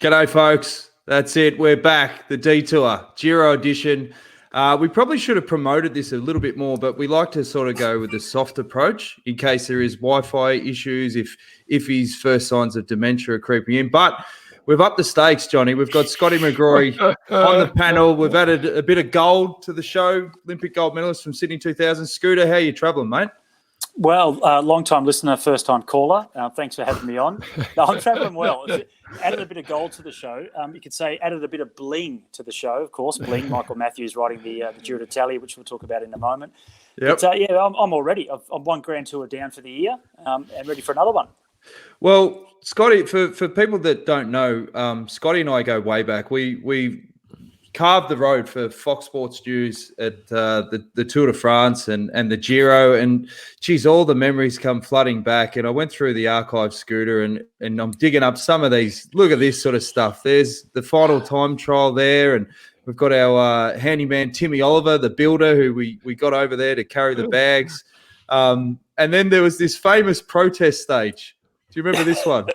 G'day, folks. That's it. We're back. The Detour Giro edition. We probably should have promoted this a little bit more, but we like to sort of go with the soft approach in case there is Wi-Fi issues, if his first signs of dementia are creeping in. But we've upped the stakes, Johnny. We've got Scotty McGrory on the panel. We've added a bit of gold to the show. Olympic gold medalist from Sydney 2000. Scooter, how are you travelling, mate? Well, long-time listener, first-time caller. Thanks for having me on. No, I'm travelling well. Added a bit of gold to the show. You could say added a bit of bling to the show, of course. Bling, Michael Matthews writing the Giro d'Italia, which we'll talk about in a moment. Yep. But, I'm all ready. I'm one Grand Tour down for the year and ready for another one. Well, Scotty, for people that don't know, Scotty and I go way back. We carved the road for Fox Sports News at the Tour de France and the Giro, and geez, all the memories come flooding back. And I went through the archive, Scooter, and I'm digging up some of these. Look at this sort of stuff. There's the final time trial there, and we've got our handyman Timmy Oliver, the builder, who we got over there to carry the bags. And then there was this famous protest stage. Do you remember this one?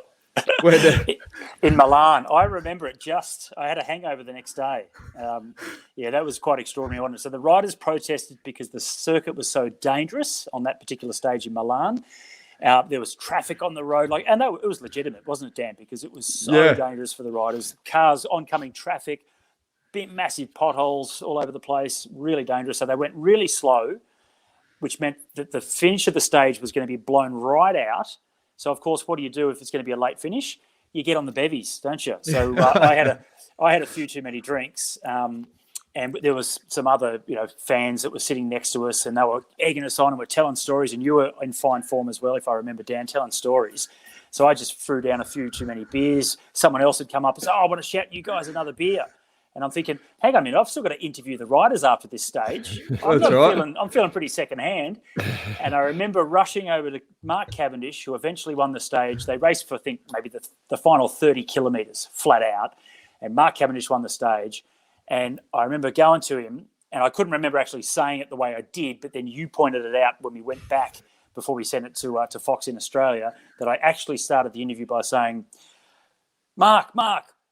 In Milan, I remember it. I had a hangover the next day. That was quite extraordinary, wasn't it? So the riders protested because the circuit was so dangerous on that particular stage in Milan. There was traffic on the road, it was legitimate, wasn't it, Dan? Because it was so dangerous for the riders. Cars, oncoming traffic, big, massive potholes all over the place, really dangerous. So they went really slow, which meant that the finish of the stage was going to be blown right out. So, of course, what do you do if it's going to be a late finish? You get on the bevies, don't you? So I had a few too many drinks, and there was some other fans that were sitting next to us, and they were egging us on and were telling stories. And you were in fine form as well, if I remember, Dan, telling stories. So I just threw down a few too many beers. Someone else had come up and said, "Oh, I want to shout you guys another beer." And I'm thinking, hang on a minute, I've still got to interview the riders after this stage. I'm feeling pretty secondhand. And I remember rushing over to Mark Cavendish, who eventually won the stage. They raced for, I think, maybe the final 30 kilometres flat out. And Mark Cavendish won the stage. And I remember going to him, and I couldn't remember actually saying it the way I did, but then you pointed it out when we went back before we sent it to Fox in Australia, that I actually started the interview by saying, Mark,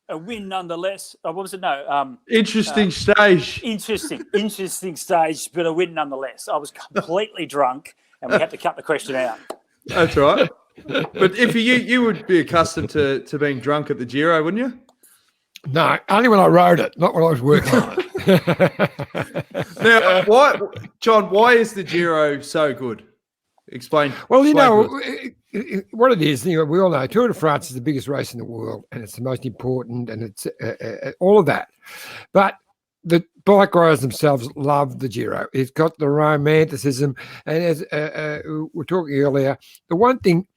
a win nonetheless. What was it? No. Interesting stage. Interesting stage, but a win nonetheless. I was completely drunk, and we had to cut the question out. That's right. But if you would be accustomed to being drunk at the Giro, wouldn't you? No, only when I rode it, not when I was working on it. Now, why is the Giro so good? Explain. Well, what it is, we all know Tour de France is the biggest race in the world, and it's the most important, and it's all of that. But the bike riders themselves love the Giro. It's got the romanticism, and as we were talking earlier, the one thing,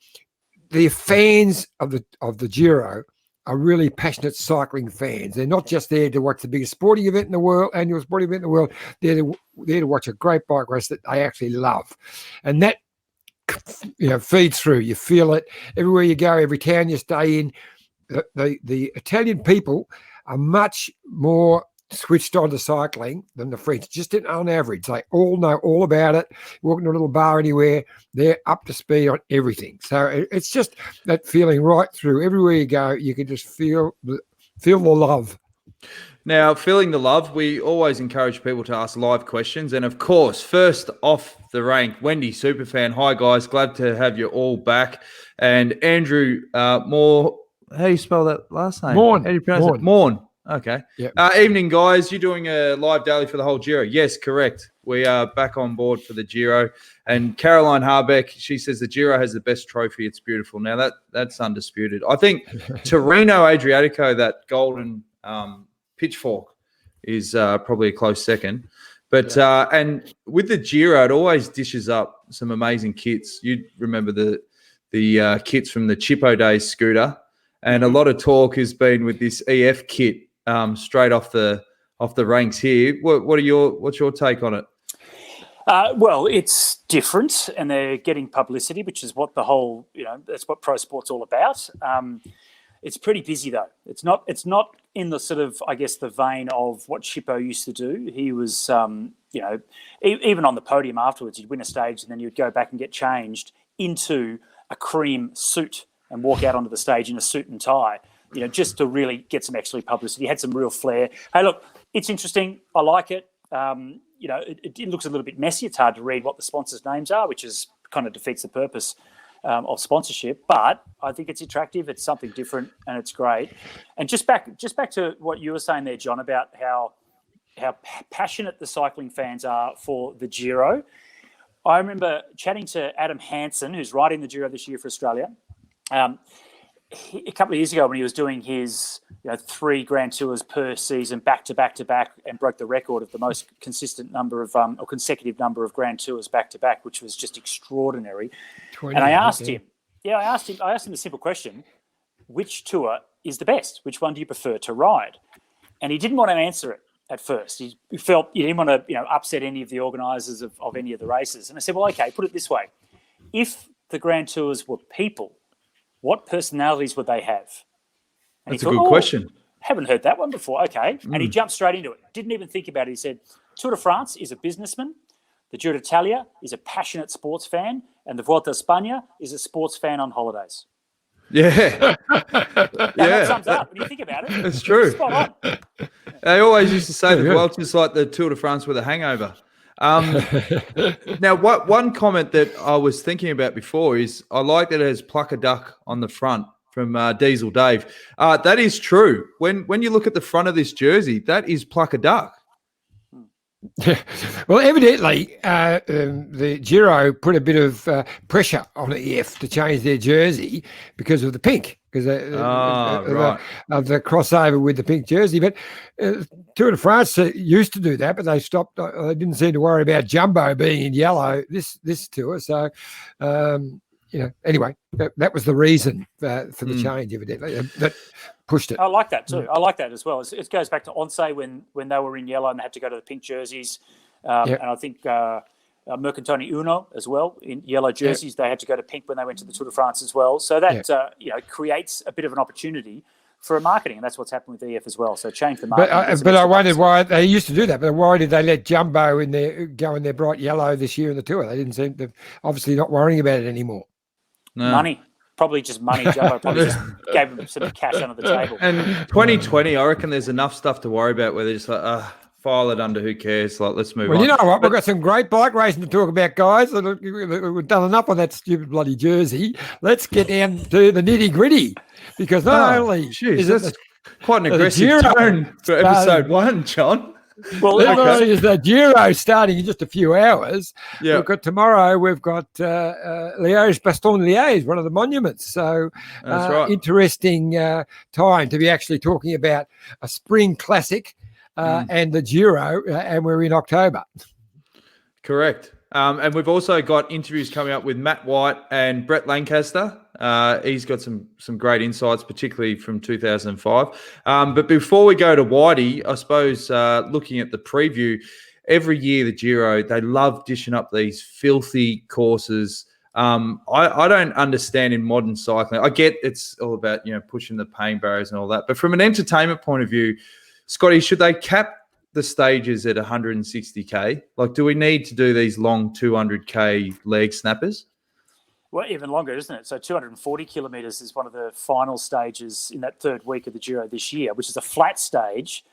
the fans of the Giro are really passionate cycling fans. They're not just there to watch the biggest sporting event in the world, annual sporting event in the world. They're there to watch a great bike race that they actually love, and that feeds through. You feel it everywhere you go, every town you stay in. The Italian people are much more switched on to cycling than the French, just on average. They all know all about it. You walk into a little bar anywhere, they're up to speed on everything. So it's just that feeling right through. Everywhere you go, you can just feel the love. Now, feeling the love, we always encourage people to ask live questions. And, of course, first off the rank, Wendy Superfan. Hi, guys. Glad to have you all back. And Andrew Moore. How do you spell that last name? Morn. How do you pronounce it? Morn. Okay. Yep. Evening, guys. You're doing a live daily for the whole Giro. Yes, correct. We are back on board for the Giro. And Caroline Harbeck, she says the Giro has the best trophy. It's beautiful. Now, that's undisputed. I think Torino Adriatico, that golden pitchfork, is probably a close second. But and with the Giro, it always dishes up some amazing kits. You remember the kits from the Chippo days, Scooter, and a lot of talk has been with this EF kit straight off the ranks here. What's your take on it? Well, it's different, and they're getting publicity, which is what the whole that's what pro sport's all about. It's pretty busy though. It's not in the sort of, I guess, the vein of what Chippo used to do. He was, even on the podium afterwards, he'd win a stage and then you'd go back and get changed into a cream suit and walk out onto the stage in a suit and tie. just to really get some extra publicity. He had some real flair. Hey, look, it's interesting. I like it. It looks a little bit messy. It's hard to read what the sponsors' names are, which is kind of defeats the purpose of sponsorship. But I think it's attractive. It's something different, and it's great. And just back to what you were saying there, John, about how passionate the cycling fans are for the Giro. I remember chatting to Adam Hansen, who's riding the Giro this year for Australia. A couple of years ago, when he was doing his 3 Grand Tours per season back to back and broke the record of the most consistent number of or consecutive number of Grand Tours back to back, which was just extraordinary. And I asked him the simple question: which tour is the best? Which one do you prefer to ride? And he didn't want to answer it at first. He felt he didn't want to upset any of the organisers of any of the races. And I said, well, okay, put it this way: if the Grand Tours were people, what personalities would they have? And That's a good question. Haven't heard that one before. Okay. And he jumped straight into it. Didn't even think about it. He said, Tour de France is a businessman. The Giro d'Italia is a passionate sports fan. And the Vuelta a España is a sports fan on holidays. Yeah. That sums up when you think about it. It's true. Spot on. They always used to say the Vuelta is like the Tour de France with a hangover. Now, one comment that I was thinking about before is I like that it has Pluck a Duck on the front from Diesel Dave. That is true. When you look at the front of this jersey, that is Pluck a Duck. Well, evidently, the Giro put a bit of pressure on EF to change their jersey because of the pink, because of the crossover with the pink jersey. But Tour de France used to do that, but they stopped. They didn't seem to worry about Jumbo being in yellow this tour. So, anyway, that was the reason for the change, evidently, that pushed it. I like that too. I like that as well. It goes back to Once when they were in yellow and they had to go to the pink jerseys. And I think Mercantoni Uno as well, in yellow jerseys, they had to go to pink when they went to the Tour de France as well. So that creates a bit of an opportunity for marketing, and that's what's happened with EF as well. So change the marketing. But I wondered why they used to do that. But why did they let Jumbo go in their bright yellow this year in the Tour? They didn't seem to, obviously not worrying about it anymore. No. Money. Probably just money. Jumbo probably just gave them some cash under the table. And 2020, I reckon there's enough stuff to worry about where they're just like, file it under, who cares? Like, let's move on. Well, you know what? We've got some great bike racing to talk about, guys. We've done enough on that stupid bloody jersey. Let's get down to the nitty-gritty. Because not only is it quite an aggressive tone for episode 1, John. Well, not only is the Giro starting in just a few hours, we've got tomorrow, we've got Liège-Bastogne-Liège, one of the monuments. So interesting time to be actually talking about a spring classic and the Giro, and we're in October. Correct. And we've also got interviews coming up with Matt White and Brett Lancaster. He's got some great insights, particularly from 2005. But before we go to Whitey, I suppose looking at the preview, every year the Giro, they love dishing up these filthy courses. I don't understand in modern cycling. I get it's all about pushing the pain barriers and all that. But from an entertainment point of view, Scotty, should they cap the stages at 160K? Like, do we need to do these long 200K leg snappers? Well, even longer, isn't it? So 240 kilometres is one of the final stages in that third week of the Giro this year, which is a flat stage.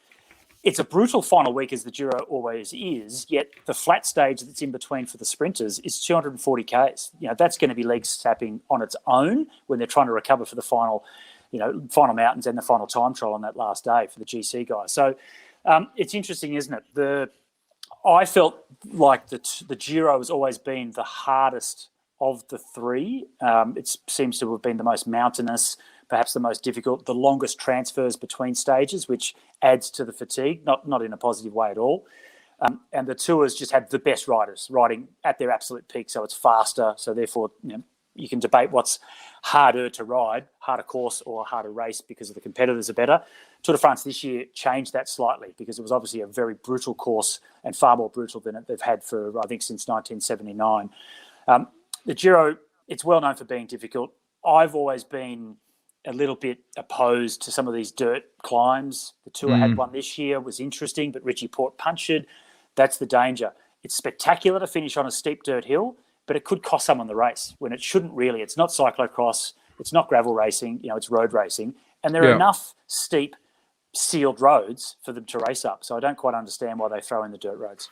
It's a brutal final week, as the Giro always is, yet the flat stage that's in between for the sprinters is 240 Ks. That's going to be leg snapping on its own when they're trying to recover for the final mountains and the final time trial on that last day for the GC guys. So it's interesting, isn't it? I felt like the Giro has always been the hardest of the three. It seems to have been the most mountainous, perhaps the most difficult, the longest transfers between stages, which adds to the fatigue, not in a positive way at all. And the Tours just had the best riders riding at their absolute peak, so it's faster. So therefore, you can debate what's harder to ride, harder course or harder race, because of the competitors are better. Tour de France this year changed that slightly because it was obviously a very brutal course and far more brutal than they've had for, I think, since 1979. The Giro, it's well known for being difficult. I've always been a little bit opposed to some of these dirt climbs. The Tour had one this year, was interesting, but Richie Porte punctured. That's the danger. It's spectacular to finish on a steep dirt hill, but it could cost someone the race when it shouldn't really. It's not cyclocross. It's not gravel racing. It's road racing. And there are enough steep, sealed roads for them to race up. So I don't quite understand why they throw in the dirt roads.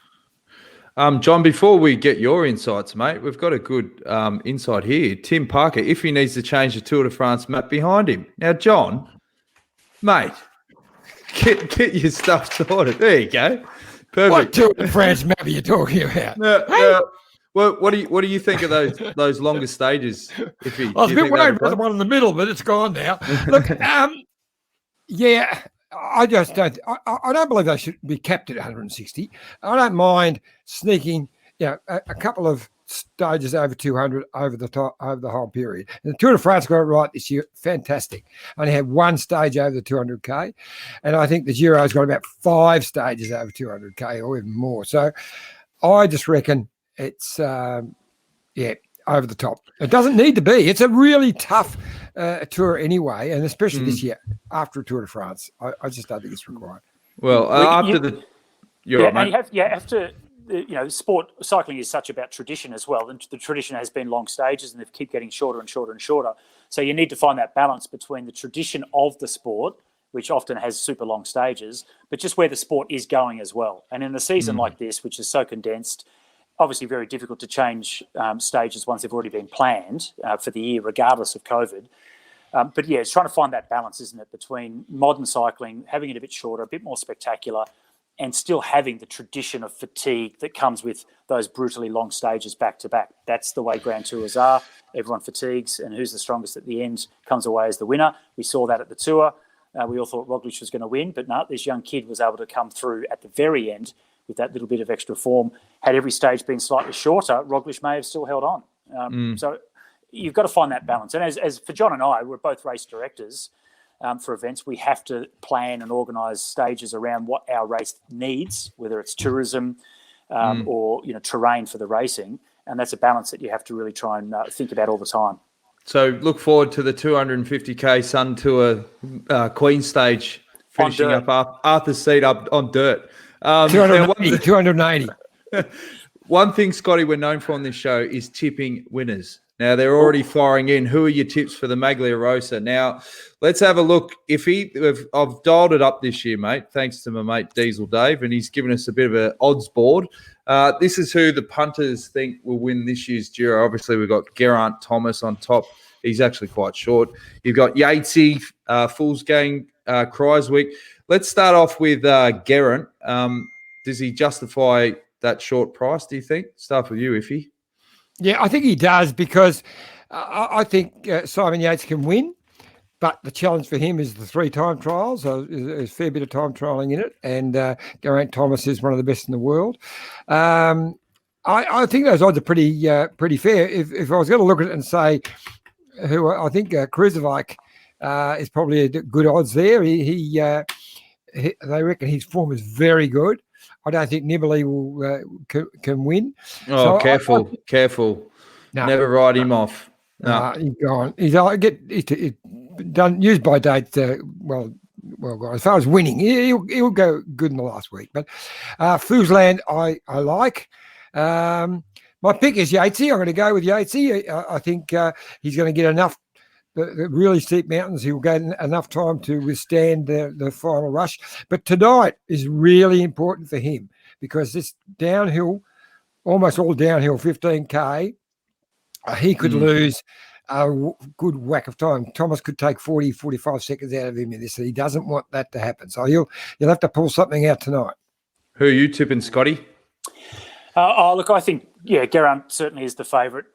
John, before we get your insights, mate, we've got a good insight here. Tim Parker, if he needs to change the Tour de France map behind him. Now, John, mate, get your stuff sorted. There you go. Perfect. What Tour de France map are you talking about? Well, what do you think of those longer stages? I was a bit worried about the one in the middle, but it's gone now. Look, yeah, I just don't. I don't believe they should be capped at 160. I don't mind sneaking, a couple of stages over 200 over the whole period. And the Tour de France got it right this year. Fantastic. Only had one stage over the 200k, and I think the Giro's got about 5 stages over 200k or even more. So I just reckon it's over the top. It doesn't need to be. It's a really tough tour anyway, and especially this year after a Tour de France. I just don't think it's required. Well, after you have to. Sport cycling is such about tradition as well, and the tradition has been long stages, and they keep getting shorter and shorter and shorter. So you need to find that balance between the tradition of the sport, which often has super long stages, but just where the sport is going as well. And in a season like this, which is so condensed, obviously very difficult to change stages once they've already been planned for the year, regardless of COVID. But yeah, it's trying to find that balance, isn't it, between modern cycling, having it a bit shorter, a bit more spectacular, and still having the tradition of fatigue that comes with those brutally long stages back to back. That's the way Grand Tours are. Everyone fatigues, and who's the strongest at the end comes away as the winner. We saw that at the Tour. We all thought Roglic was going to win, but no, this young kid was able to come through at the very end with that little bit of extra form. Had every stage been slightly shorter, Roglic may have still held on. So you've got to find that balance. And as for John and I, we're both race directors for events. We have to plan and organise stages around what our race needs, whether it's tourism or terrain for the racing. And that's a balance that you have to really try and think about all the time. So look forward to the 250k Sun Tour Queen stage finishing up Arthur's Seat up on dirt. 280. One thing, Scotty, we're known for on this show is tipping winners. Now, they're already firing in. Who are your tips for the Maglia Rosa? Now, let's have a look. I've dialed it up this year, mate, thanks to my mate Diesel Dave, and he's given us a bit of an odds board. This is who the punters think will win this year's Giro. Obviously, we've got Geraint Thomas on top. He's actually quite short. You've got Yatesy, Fool's Gang, Kreiswick. Let's start off with Geraint. Does he justify that short price, do you think? Start with you, Iffy. Yeah, I think he does, because I think Simon Yates can win, but the challenge for him is the 3 time trials. So there's a fair bit of time trialing in it, and Geraint Thomas is one of the best in the world. I think those odds are pretty fair. If I was going to look at it and say who I think Kruzovic is probably a good odds there. They reckon his form is very good. I don't think Nibali can win. Oh, so careful. No, never ride him off. No. He's gone. He's done used by date. Well, as far as winning, he'll go good in the last week. But Flusland, I like. My pick is Yatesy. I'm going to go with Yatesy. I think he's going to get enough. The really steep mountains, he'll get enough time to withstand the final rush. But tonight is really important for him, because this downhill, almost all downhill, 15K, he could lose a good whack of time. Thomas could take 40, 45 seconds out of him in this. He doesn't want that to happen. So you'll have to pull something out tonight. Who are you tipping, Scotty? Look, I think, Geraint certainly is the favourite.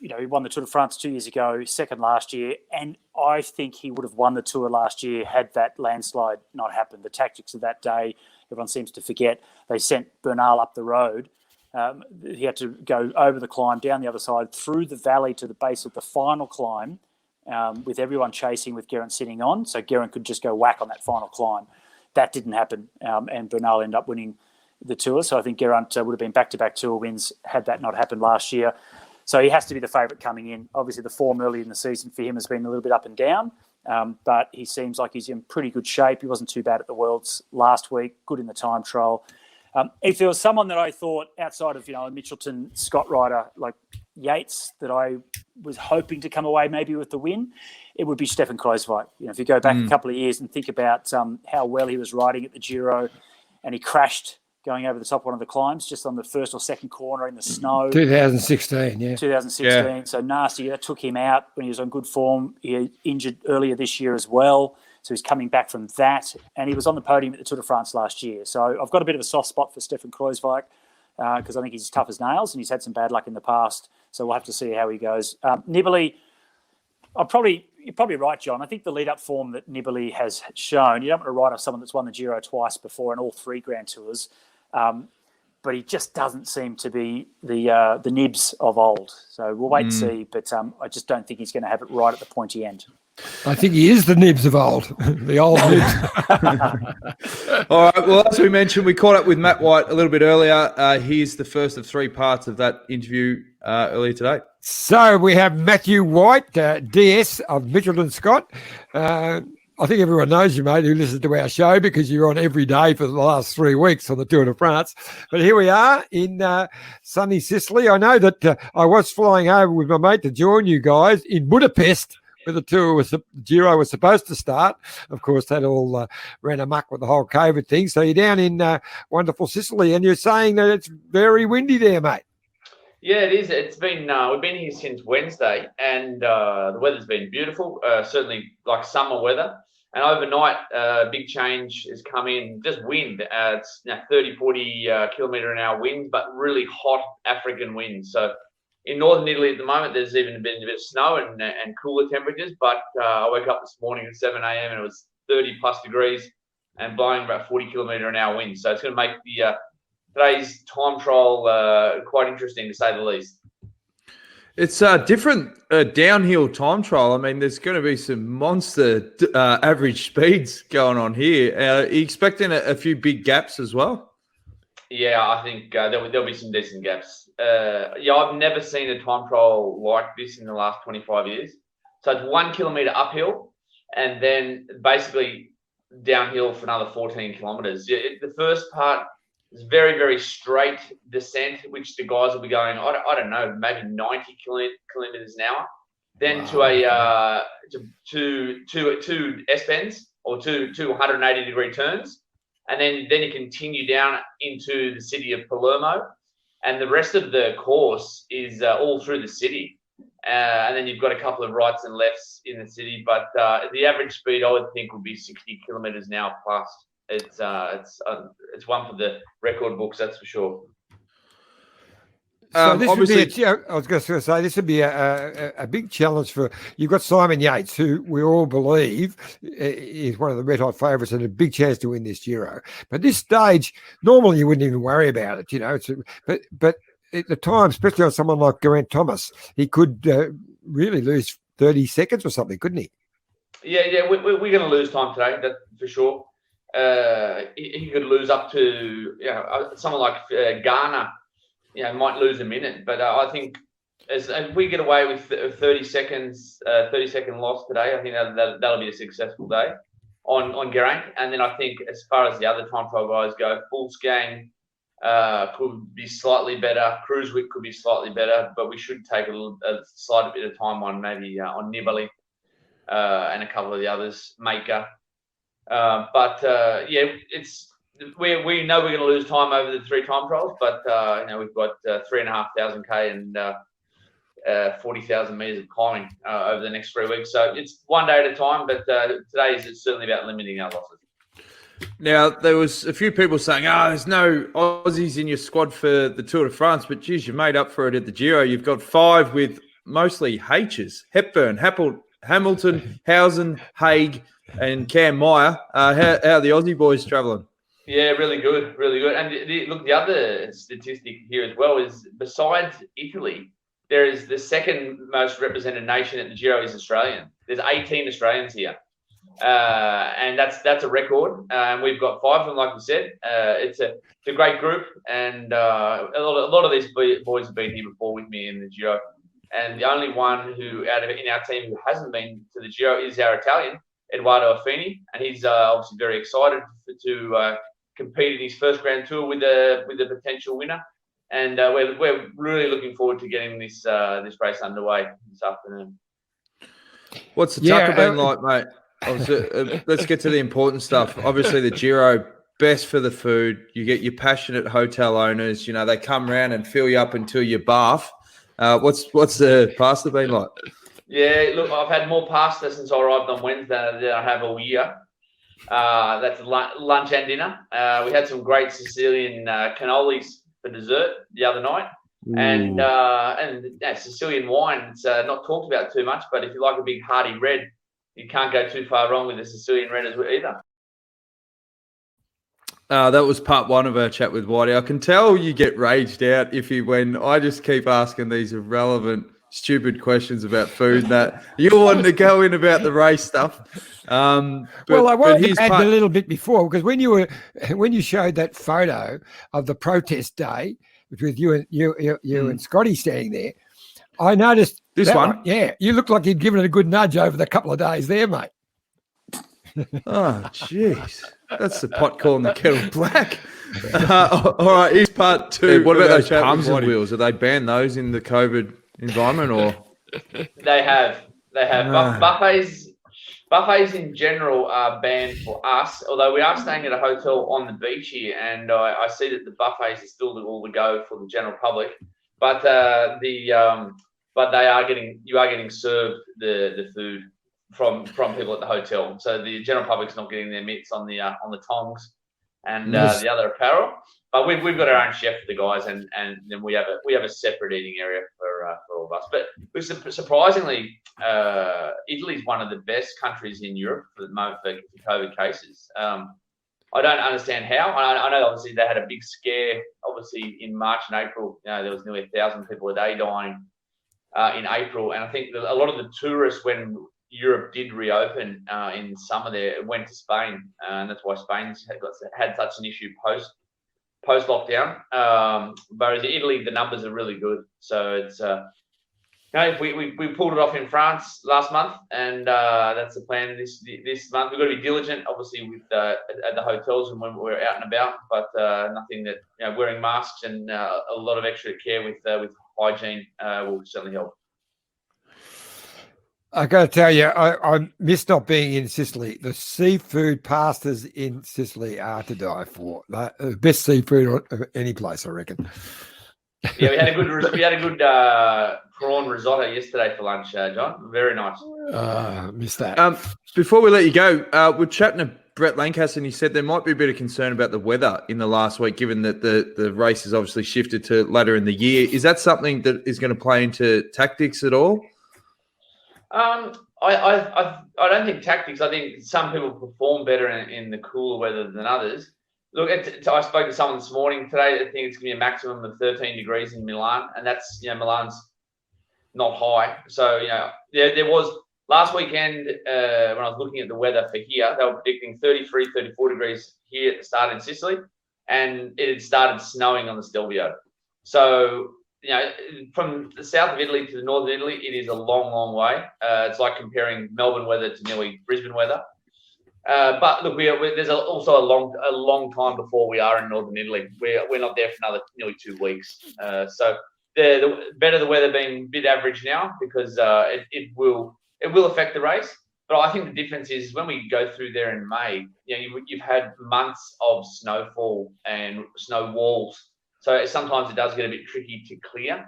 He won the Tour de France 2 years ago, second last year, and I think he would have won the Tour last year had that landslide not happened. The tactics of that day, everyone seems to forget. They sent Bernal up the road. He had to go over the climb, down the other side, through the valley to the base of the final climb, with everyone chasing, with Geraint sitting on, so Geraint could just go whack on that final climb. That didn't happen, and Bernal ended up winning the Tour. So I think Geraint would have been back-to-back Tour wins had that not happened last year. So he has to be the favourite coming in. Obviously, the form early in the season for him has been a little bit up and down, but he seems like he's in pretty good shape. He wasn't too bad at the Worlds last week, good in the time trial. If there was someone that I thought outside of, a Mitchelton-Scott rider, like, Yates that I was hoping to come away maybe with the win, it would be Stefan Kruijswijk. If you go back a couple of years and think about how well he was riding at the Giro, and he crashed going over the top of one of the climbs just on the first or second corner in the snow. 2016, yeah. 2016, Yeah. So nasty. That took him out when he was on good form. He injured earlier this year as well, so he's coming back from that. And he was on the podium at the Tour de France last year. So I've got a bit of a soft spot for Stefan Kruijswijk because I think he's tough as nails and he's had some bad luck in the past. So we'll have to see how he goes. Nibali, you're probably right, John. I think the lead-up form that Nibali has shown, you don't want to ride off someone that's won the Giro twice before and all 3 Grand Tours, but he just doesn't seem to be the Nibs of old. So we'll wait and see, but I just don't think he's going to have it right at the pointy end. I think he is the Nibs of old, the old Nibs. All right. Well, as we mentioned, we caught up with Matt White a little bit earlier. He's the first of 3 parts of that interview earlier today. So we have Matthew White, DS of Mitchelton-Scott. I think everyone knows you, mate, who listens to our show because you're on every day for the last 3 weeks on the Tour de France. But here we are in sunny Sicily. I know that I was flying over with my mate to join you guys in Budapest, where the Giro was supposed to start. Of course, that all ran amok with the whole COVID thing. So you're down in wonderful Sicily, and you're saying that it's very windy there, mate. Yeah, it is. It's been we've been here since Wednesday, and the weather's been beautiful. Certainly like summer weather. And overnight, big change has come in. Just wind. It's 30, 40 kilometre an hour wind, but really hot African winds. So in northern Italy at the moment, there's even been a bit of snow and cooler temperatures. But I woke up this morning at 7 a.m. and it was 30 plus degrees and blowing about 40 kilometre an hour winds. So it's going to make the today's time trial quite interesting, to say the least. It's a different downhill time trial. I mean, there's going to be some monster average speeds going on here. Are you expecting a few big gaps as well? Yeah, I think there'll be some decent gaps. I've never seen a time trial like this in the last 25 years. So it's 1 kilometre uphill and then basically downhill for another 14 kilometres. The first part is very, very straight descent, which the guys will be going, I don't know, maybe 90 kilometres an hour. Then to two S-bends or two 180-degree turns. And then you continue down into the city of Palermo. And the rest of the course is all through the city. And then you've got a couple of rights and lefts in the city. But the average speed, I would think, would be 60 kilometres an hour plus. It's one for the record books, that's for sure. So this would be I was going to say this would be a big challenge for you've got Simon Yates, who we all believe is one of the red hot favourites and a big chance to win this Giro. But this stage, normally you wouldn't even worry about it, you know. But at the time, especially on someone like Geraint Thomas, he could really lose 30 seconds or something, couldn't he? Yeah, we're going to lose time today, that for sure. He could lose up to someone like Ghana, might lose a minute. But I think as we get away with 30 second loss today, I think that'll be a successful day on Geraint. And then I think as far as the other time trial guys go, Fuglsang could be slightly better. Kruijswijk could be slightly better, but we should take a slight bit of time on maybe on Nibali and a couple of the others, Maker. We know we're going to lose time over the 3 time trials, but we've got 3,500 k and 40,000 meters of climbing over the next 3 weeks. So it's one day at a time, but today is certainly about limiting our losses. Now, there was a few people saying, there's no Aussies in your squad for the Tour de France, but geez, you made up for it at the Giro. You've got 5 with mostly H's: Hepburn, Hamilton, Housen, Haig, and Cam Meyer. How are the Aussie boys travelling? Yeah, really good, really good. And the other statistic here as well is besides Italy, there is the second most represented nation at the Giro is Australian. There's 18 Australians here, and that's a record. And we've got 5 of them, like we said. It's a great group, and a lot of these boys have been here before with me in the Giro. And the only one who in our team who hasn't been to the Giro is our Italian, Edoardo Affini, and he's obviously very excited to compete in his first Grand Tour with a potential winner. And we're really looking forward to getting this race underway this afternoon. What's the tucker been like, mate? Let's get to the important stuff. Obviously, the Giro, best for the food. You get your passionate hotel owners. You know, they come around and fill you up until you barf. What's the pasta been like? Yeah, look, I've had more pasta since I arrived on Wednesday than I have all year. That's lunch and dinner. We had some great Sicilian cannolis for dessert the other night. Ooh. And Sicilian wine, it's not talked about too much, but if you like a big hearty red, you can't go too far wrong with the Sicilian red either. That was part one of our chat with Whitey. I can tell you get raged out when I just keep asking these irrelevant, stupid questions about food that you're wanting to go in about the race stuff. I wanted to add a little bit before, because when you showed that photo of the protest day with you and Scotty standing there, I noticed this one. Yeah, you look like you'd given it a good nudge over the couple of days there, mate. Oh, jeez. That's the pot calling the kettle black. All right, here's part two. What about those palms and wheels? Are they banned those in the COVID environment, or? They have. Buffets in general are banned for us, although we are staying at a hotel on the beach here, and I see that the buffets are still all the go for the general public. But you are getting served the food from people at the hotel. So the general public's not getting their mitts on the tongs and the other apparel. But we've got our own chef for the guys, and then we have a separate eating area for all of us. But surprisingly, Italy's one of the best countries in Europe for the moment for COVID cases. I don't understand how. I know obviously they had a big scare. Obviously in March and April, there was nearly 1,000 people a day dying in April, and I think that a lot of the tourists, when Europe did reopen in summer, there went to Spain, and that's why Spain's had such an issue post lockdown. Whereas in Italy, the numbers are really good. So it's we pulled it off in France last month, and that's the plan this month. We've got to be diligent, obviously, with at the hotels and when we're out and about, but nothing that wearing masks and a lot of extra care with hygiene will certainly help. I got to tell you, I miss not being in Sicily. The seafood pastas in Sicily are to die for. The best seafood of any place, I reckon. Yeah, we had a good prawn risotto yesterday for lunch, John. Very nice. Missed that. Before we let you go, we're chatting to Brett Lancaster, and he said there might be a bit of concern about the weather in the last week, given that the race has obviously shifted to later in the year. Is that something that is going to play into tactics at all? I don't think tactics. I think some people perform better in the cooler weather than others. Look, I spoke to someone this morning. Today, I think it's going to be a maximum of 13 degrees in Milan, and that's Milan's not high. So there was last weekend when I was looking at the weather for here, they were predicting 33, 34 degrees here at the start in Sicily, and it had started snowing on the Stelvio. So from the south of Italy to the north of Italy, it is a long, long way. It's like comparing Melbourne weather to nearly Brisbane weather. But look, there's also a long time before we are in northern Italy. We're not there for another nearly 2 weeks. So the better the weather being a bit average now, because it will affect the race. But I think the difference is when we go through there in May, you've had months of snowfall and snow walls. So sometimes it does get a bit tricky to clear.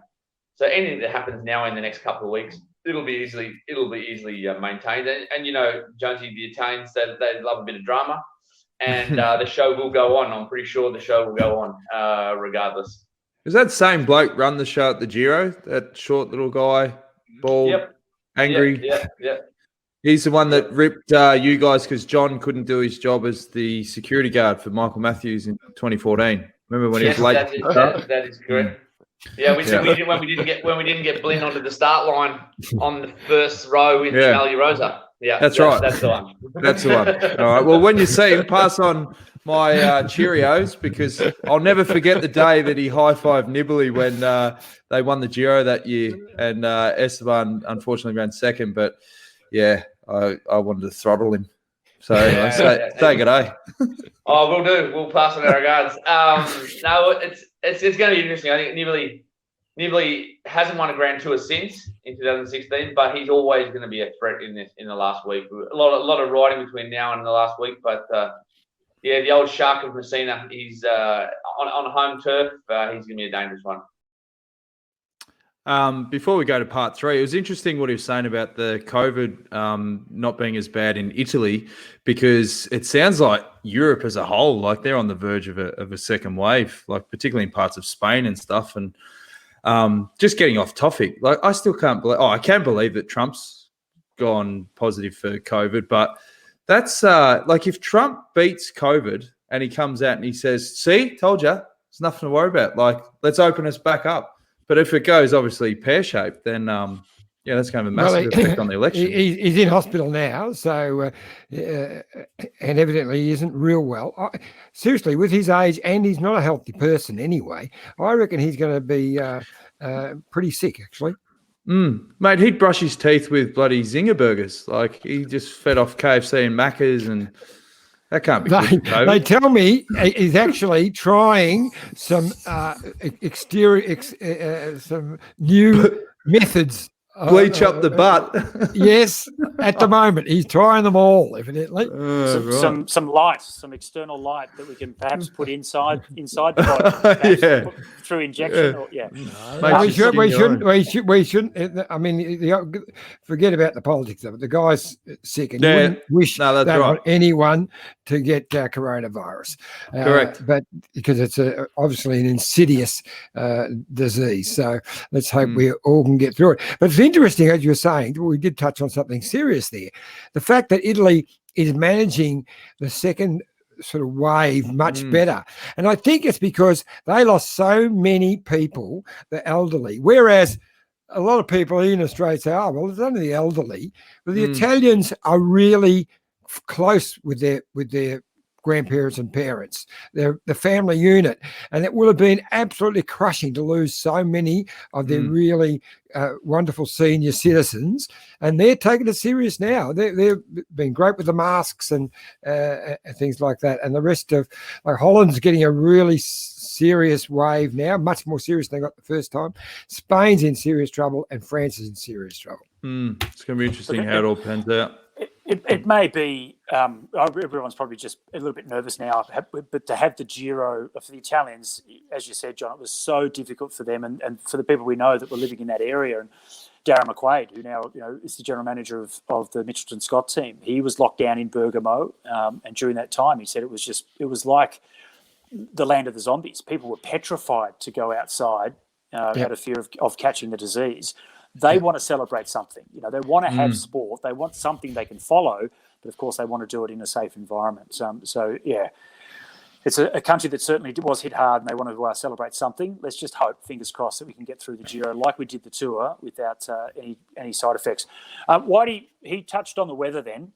So anything that happens now in the next couple of weeks, it'll be easily maintained. And Jonesy, the Italians, they love a bit of drama, and the show will go on. I'm pretty sure the show will go on regardless. Is that same bloke run the show at the Giro? That short little guy, bald, angry. Yeah. He's the one that ripped you guys because John couldn't do his job as the security guard for Michael Matthews in 2014. Remember when he was late? That is correct. Yeah, we when we didn't get Blinn onto the start line on the first row in the Valley Rosa. Yeah, that's right. That's the one. That's the one. All right. Well, when you see him, pass on my Cheerios, because I'll never forget the day that he high-fived Nibley when they won the Giro that year, and Esteban unfortunately ran second. But yeah, I wanted to throttle him. So say good day. Oh, we'll do. We'll pass on our regards. No, it's going to be interesting. I think Nibali hasn't won a Grand Tour since in 2016, but he's always going to be a threat in the last week. A lot of riding between now and the last week, but the old Shark of Messina, he's on home turf. He's going to be a dangerous one. Before we go to part 3, it was interesting what he was saying about the COVID not being as bad in Italy, because it sounds like Europe as a whole, like they're on the verge of a second wave, like particularly in parts of Spain and stuff. And just getting off topic, like I still can't believe. I can believe that Trump's gone positive for COVID, but that's like if Trump beats COVID and he comes out and he says, "See, told you, there's nothing to worry about. Like, let's open us back up." But if it goes obviously pear-shaped, then that's going to have a massive effect on the election. He's in hospital now, so and evidently he isn't real well. Seriously, with his age, and he's not a healthy person anyway, I reckon he's going to be pretty sick, actually. Mate, he'd brush his teeth with bloody Zinger burgers. Like, he just fed off KFC and Macca's, and that can't be good. They tell me he's actually trying some some new methods. Bleach up the butt. Yes, at the moment he's trying them all, evidently. Some light, some external light that we can perhaps put inside the body, through injection. We shouldn't. I mean, forget about the politics of it. The guy's sick, and you wouldn't wish that on anyone to get coronavirus. Correct, but because it's obviously an insidious disease, so let's hope we all can get through it. But it's interesting, as you were saying, we did touch on something serious there. The fact that Italy is managing the second sort of wave much better. And I think it's because they lost so many people, the elderly, whereas a lot of people in Australia say, oh, well, it's only the elderly. But the Italians are really close with their grandparents and parents. They're the family unit. And it would have been absolutely crushing to lose so many of their really wonderful senior citizens. And they're taking it serious now. They've been great with the masks and things like that. And the rest of Holland's getting a really serious wave now, much more serious than they got the first time. Spain's in serious trouble and France is in serious trouble. It's going to be interesting how it all pans out. It may be, everyone's probably just a little bit nervous now, but to have the Giro for the Italians, as you said, John, it was so difficult for them and for the people we know that were living in that area. And Darren McQuaid, who now is the general manager of the Mitchelton-Scott team, he was locked down in Bergamo. And during that time, he said it was like the land of the zombies. People were petrified to go outside out of fear of catching the disease. They want to celebrate something. They want to have sport. They want something they can follow, but of course they want to do it in a safe environment. So it's a country that certainly was hit hard, and they want to celebrate something. Let's just hope, fingers crossed, that we can get through the Giro like we did the Tour without any side effects. Whitey, he touched on the weather then.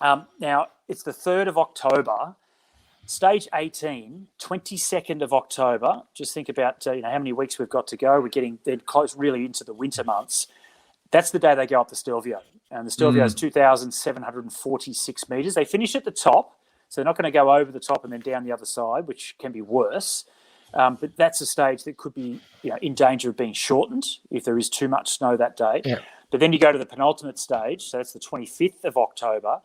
Now, it's the 3rd of October. Stage 18, 22nd of October. Just think about how many weeks we've got to go. We're getting close really into the winter months. That's the day they go up the Stelvio. And the Stelvio is 2,746 metres. They finish at the top, so they're not going to go over the top and then down the other side, which can be worse. But that's a stage that could be in danger of being shortened if there is too much snow that day. Yeah. But then you go to the penultimate stage, so that's the 25th of October,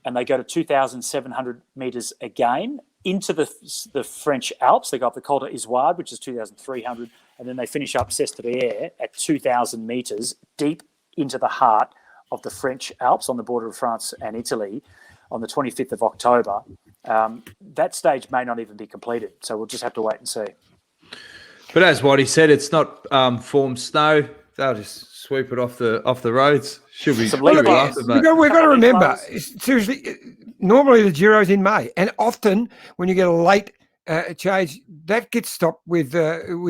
and they go to 2,700 metres again into the French Alps. They go up the Col d'Izoard, which is 2,300, and then they finish up Cestarière at 2,000 metres deep into the heart of the French Alps on the border of France and Italy on the 25th of October. That stage may not even be completed, so we'll just have to wait and see. But as Whitey said, it's not formed snow. They'll just sweep it off the roads. Should be. We've got to remember, seriously, normally the Giro's in May, and often when you get a late change, that gets stopped with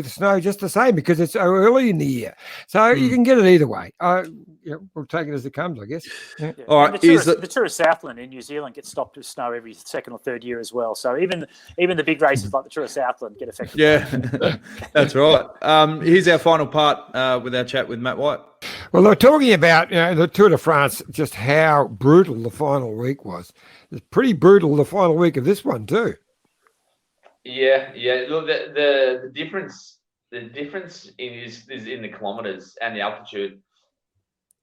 snow just the same because it's so early in the year. So you can get it either way. We'll take it as it comes, I guess. Yeah. All right. The Tour of Southland in New Zealand gets stopped with snow every second or third year as well. So even the big races like the Tour of Southland get affected. Yeah, that's right. Here's our final part with our chat with Matt White. Well, they're talking about the Tour de France, just how brutal the final week was. It's pretty brutal, the final week of this one too. Yeah. Look, the difference is in the kilometres and the altitude.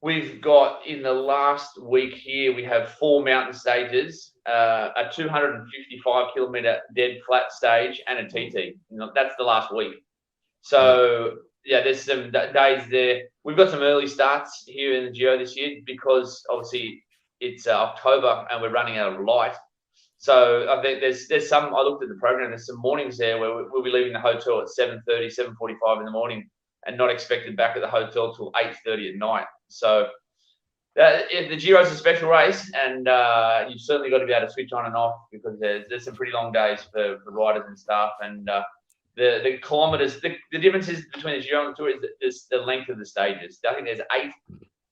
We've got in the last week here, we have 4 mountain stages, a 255 kilometre dead flat stage, and a TT. That's the last week. So yeah, there's some days there. We've got some early starts here in the Giro this year because obviously it's October and we're running out of light. So I think there's some. I looked at the program. There's some mornings there where we'll be leaving the hotel at 7:30, 7:45 in the morning, and not expected back at the hotel till 8:30 at night. So the Giro's a special race, and you've certainly got to be able to switch on and off because there's some pretty long days for riders and staff. And the kilometres, the differences between the Giro and the Tour is the length of the stages. I think there's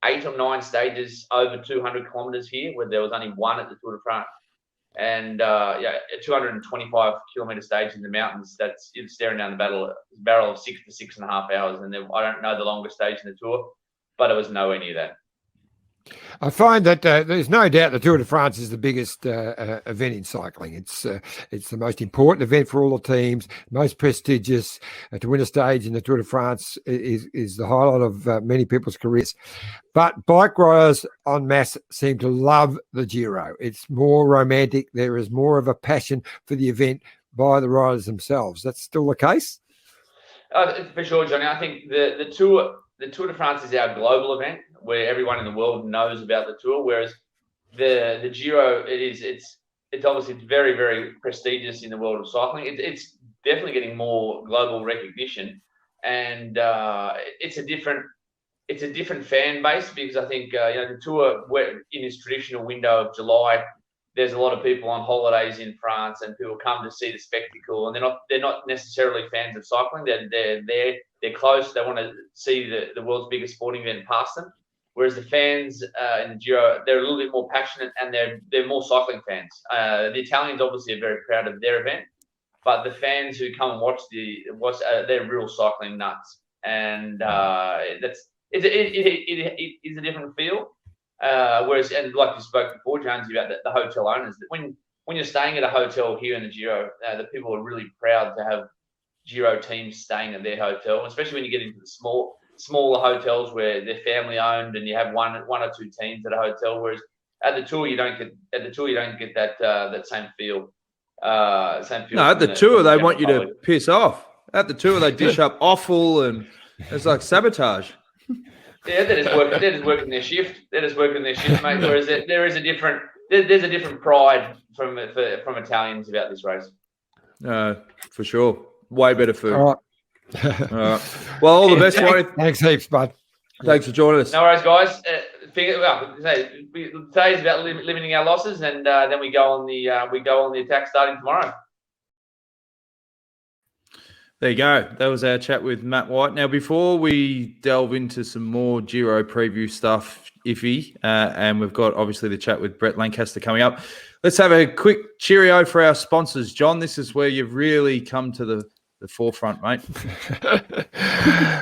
eight or 9 stages over 200 kilometres here, where there was only 1 at the Tour de France. And a 225 kilometre stage in the mountains, that's you're staring down the barrel of 6 to 6.5 hours. And then I don't know the longest stage in the Tour, but it was nowhere near that. I find that there's no doubt the Tour de France is the biggest event in cycling. It's the most important event for all the teams, most prestigious. To win a stage in the Tour de France is the highlight of many people's careers. But bike riders en masse seem to love the Giro. It's more romantic. There is more of a passion for the event by the riders themselves. That's still the case? For sure, Johnny. I think the Tour de France is our global event where everyone in the world knows about the Tour, whereas the Giro, it's obviously very, very prestigious in the world of cycling. It's definitely getting more global recognition, and it's a different fan base because I think the Tour, in this traditional window of July, there's a lot of people on holidays in France, and people come to see the spectacle, and they're not necessarily fans of cycling. They're close. They want to see the world's biggest sporting event pass them. Whereas the fans in the Giro, they're a little bit more passionate, and they're more cycling fans. The Italians obviously are very proud of their event, but the fans who come and watch they're real cycling nuts, and it is a different feel. Whereas, and like you spoke before, Jonesy, about the hotel owners, that when you're staying at a hotel here in the Giro, the people are really proud to have Giro teams staying at their hotel, especially when you get into the smaller hotels where they're family owned and you have one or 2 teams at a hotel. Whereas at the Tour, you don't get that same feel. No, at the Tour, they want you to piss off. At the Tour, they dish up offal, and it's like sabotage. Yeah, they're just working their shift. Mate. Whereas there's a different pride from Italians about this race. For sure. Way better food. All right. Well, all the best, Warren. Thanks heaps, bud. Thanks for joining us. No worries, guys. Today's about limiting our losses, and then we go on the attack starting tomorrow. There you go. That was our chat with Matt White. Now, before we delve into some more Giro preview stuff, and we've got obviously the chat with Brett Lancaster coming up, let's have a quick cheerio for our sponsors. John, this is where you've really come to the forefront, mate.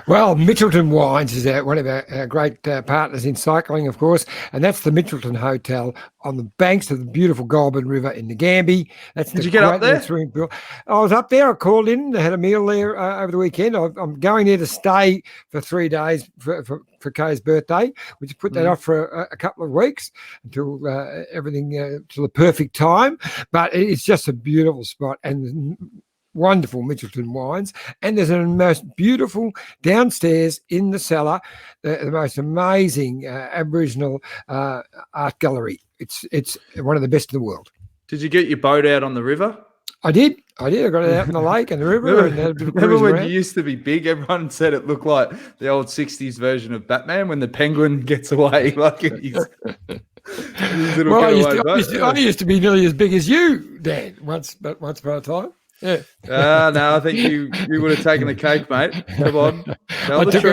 Well, Mitchelton Wines is one of our great partners in cycling, of course, and that's the Mitchelton Hotel on the banks of the beautiful Goulburn River in the Gambie. Did you get up there? I was up there. I called in. I had a meal there over the weekend. I'm going there to stay for 3 days for Kay's birthday. We just put that off for a couple of weeks until everything to the perfect time. But it's just a beautiful spot, and wonderful Mitchelton wines, and there's a most beautiful downstairs in the cellar, the most amazing Aboriginal art gallery. It's one of the best in the world. Did you get your boat out on the river? I did. I got it out in the lake and the river. Remember when you used to be big? Everyone said it looked like the old 60s version of Batman when the penguin gets away. Like he's well, I used to be nearly as big as you, Dan, once upon a time. Yeah. No, I think you would have taken the cake, mate. Come on. I took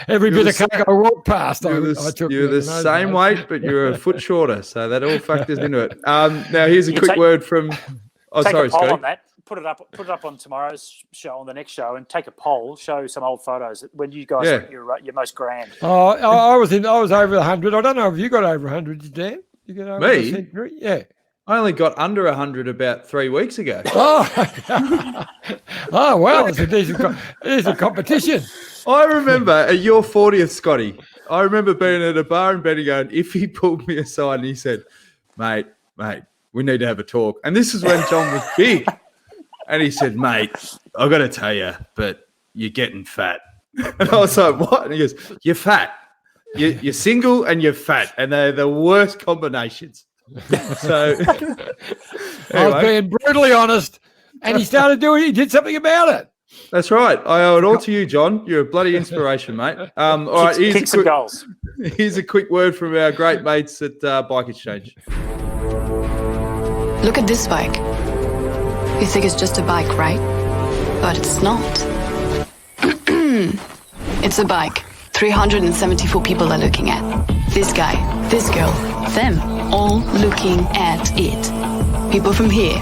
every bit of cake I walked past. You're the same weight, but you're a foot shorter, so that all factors into it. Now, here's a quick word from. Oh, sorry, Scott. On that. Put it up on tomorrow's show, on the next show, and take a poll. Show some old photos when you guys are your most grand. Oh, I was over 100. I don't know if you got over 100, Dan. You got over me? a century? Yeah. I only got under 100 about 3 weeks ago. Oh, oh well, it's a decent competition. I remember at your 40th, Scotty, I remember being at a bar and Benny going, if he pulled me aside and he said, mate, we need to have a talk. And this is when John was big. And he said, mate, I've got to tell you, but you're getting fat. And I was like, what? And he goes, you're fat. You're single and you're fat. And they're the worst combinations. So I was being brutally honest. And he did something about it. That's right. I owe it all to you, John. You're a bloody inspiration, mate. All right, kick some goals. Here's a quick word from our great mates at Bike Exchange. Look at this bike. You think it's just a bike, right? But it's not. It's a bike. 374 people are looking at. This guy, this girl, them, all looking at it. People from here,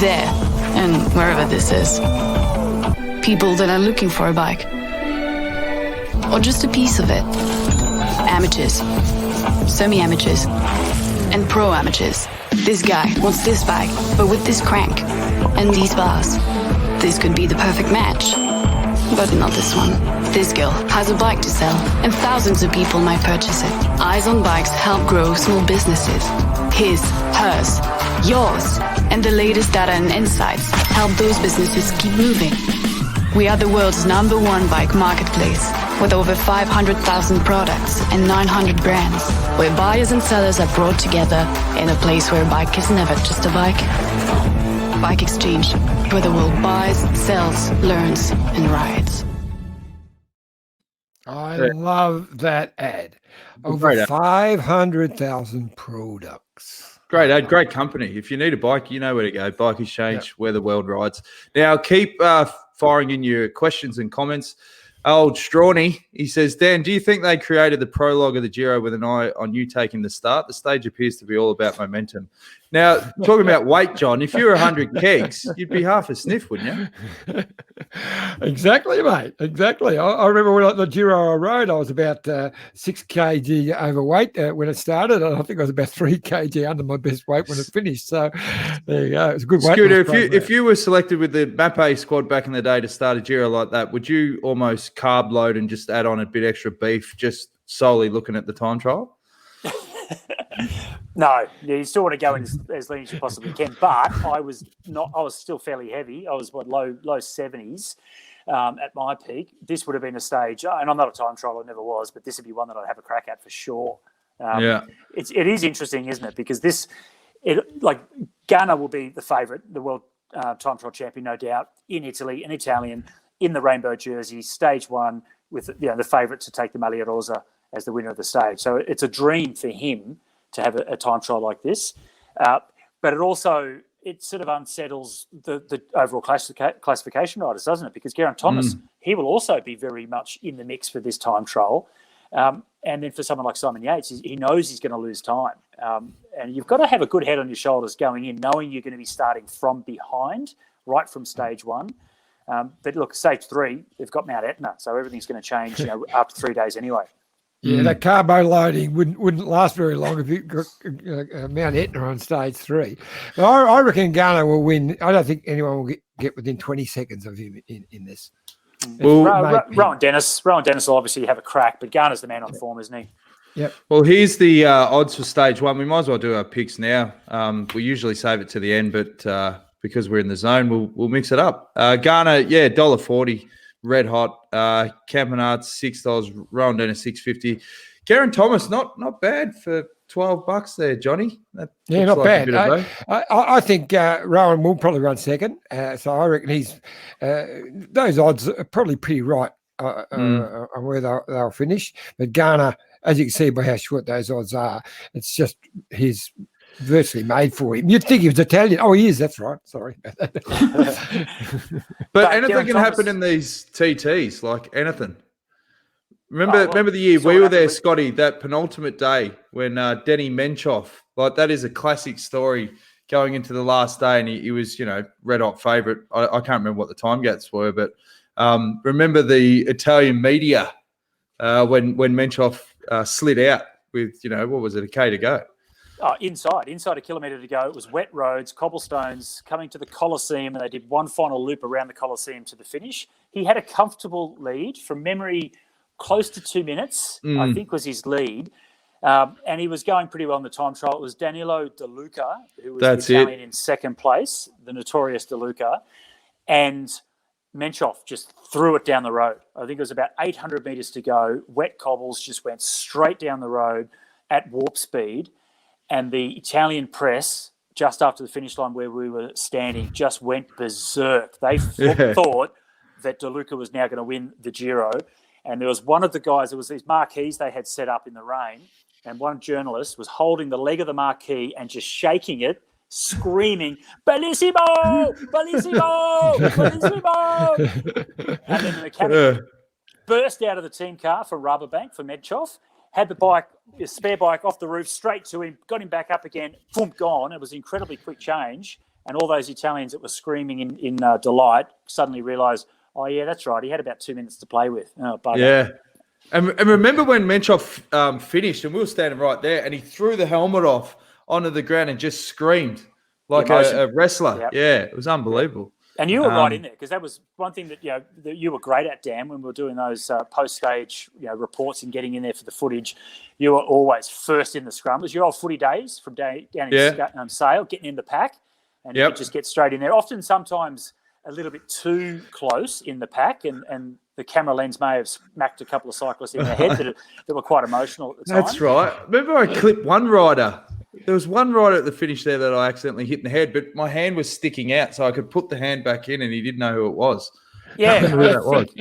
there, and wherever this is. People that are looking for a bike. Or just a piece of it. Amateurs, semi-amateurs, and pro-amateurs. This guy wants this bike, but with this crank and these bars. This could be the perfect match. But not this one. This girl has a bike to sell, and thousands of people might purchase it. Eyes on Bikes help grow small businesses. His, hers, yours, and the latest data and insights help those businesses keep moving. We are the world's #1 bike marketplace, with over 500,000 products and 900 brands, where buyers and sellers are brought together in a place where a bike is never just a bike. Bike Exchange, where the world buys, sells, learns, and rides. I love that ad. Over 500,000 products. Great ad, great company. If you need a bike, you know where to go. Bike Exchange, where the world rides. Now, keep firing in your questions and comments. Old Strawny, he says, Dan, do you think they created the prologue of the Giro with an eye on you taking the start? The stage appears to be all about momentum. Now, talking about weight, John, if you were 100 kegs, you'd be half a sniff, wouldn't you? Exactly, mate. Exactly. I remember when the Giro I rode, I was about 6 kg overweight when it started, and I think I was about 3 kg under my best weight when it finished. So there you go. It's a good weight. Scooter, if you were selected with the Mape squad back in the day to start a Giro like that, would you almost carb load and just add on a bit extra beef just solely looking at the time trial? No, you still want to go in as lean as you possibly can. But I was still fairly heavy. I was low 70s at my peak. This would have been a stage, and I'm not a time trial, I never was, but this would be one that I'd have a crack at for sure. It is interesting, isn't it? Because Ghana will be the favourite, the world time trial champion, no doubt, in Italy, an Italian, in the rainbow jersey, stage 1, with the favourite to take the Maglia Rosa as the winner of the stage. So it's a dream for him to have a time trial like this. But it sort of unsettles the overall classification riders, doesn't it? Because Geraint Thomas, he will also be very much in the mix for this time trial. And then for someone like Simon Yates, he knows he's going to lose time. And you've got to have a good head on your shoulders going in, knowing you're going to be starting from behind, right from stage 1. But look, stage 3, they've got Mount Etna, so everything's going to change after 3 days anyway. Yeah, that carbo loading wouldn't last very long if you got Mount Etna on stage 3. But I reckon Ghana will win. I don't think anyone will get within 20 seconds of him in this. Well, Rowan Dennis will obviously have a crack, but Ghana's the man on form, isn't he? Yep. Well, here's the odds for stage 1. We might as well do our picks now. We usually save it to the end, but because we're in the zone, we'll mix it up. Ghana, $1.40. Red hot. Campanards $6. Rowan Dennis $6.50. Geraint Thomas not bad for $12 there, Johnny. That not like bad. I think Rowan will probably run second. So I reckon he's those odds are probably pretty right on where they'll finish. But Ghana, as you can see by how short those odds are, it's just his virtually made for him. You'd think he was Italian. Oh, he is. That's right. Sorry. But anything can happen in these TTs, like anything. Remember the year we were there, Scotty, that penultimate day when Denny Menchoff, like that is a classic story going into the last day, and he was, red hot favourite. I can't remember what the time gaps were, but remember the Italian media when Menchoff slid out with, what was it, a K to go. Inside a kilometre to go. It was wet roads, cobblestones, coming to the Colosseum, and they did one final loop around the Colosseum to the finish. He had a comfortable lead from memory, close to 2 minutes, I think was his lead. And he was going pretty well in the time trial. It was Danilo De Luca, who was the Italian in second place, the notorious De Luca. And Menchov just threw it down the road. I think it was about 800 metres to go. Wet cobbles, just went straight down the road at warp speed. And the Italian press, just after the finish line where we were standing, just went berserk. They thought that De Luca was now going to win the Giro. And there was one of the guys, there was these marquees they had set up in the rain, and one journalist was holding the leg of the marquee and just shaking it, screaming, "Bellissimo! Bellissimo! Bellissimo!" And then the mechanic burst out of the team car for Rabobank, for Medchov, had the spare bike off the roof straight to him, got him back up again, boom, gone. It was an incredibly quick change. And all those Italians that were screaming in delight suddenly realised, oh, yeah, that's right. He had about 2 minutes to play with. Oh, bugger. Yeah. And remember when Menchov finished and we were standing right there and he threw the helmet off onto the ground and just screamed like a wrestler. Yep. Yeah, it was unbelievable. And you were right in there because that was one thing that that you were great at, Dan, when we were doing those post-stage reports and getting in there for the footage. You were always first in the scrum. It was your old footy days from down in Sale, getting in the pack, and you could just get straight in there. Often, sometimes a little bit too close in the pack, and the camera lens may have smacked a couple of cyclists in the head that were quite emotional at the time. That's right. Remember I clipped one rider. There was one rider at the finish there that I accidentally hit in the head, but my hand was sticking out, so I could put the hand back in, and he didn't know who it was. Yeah,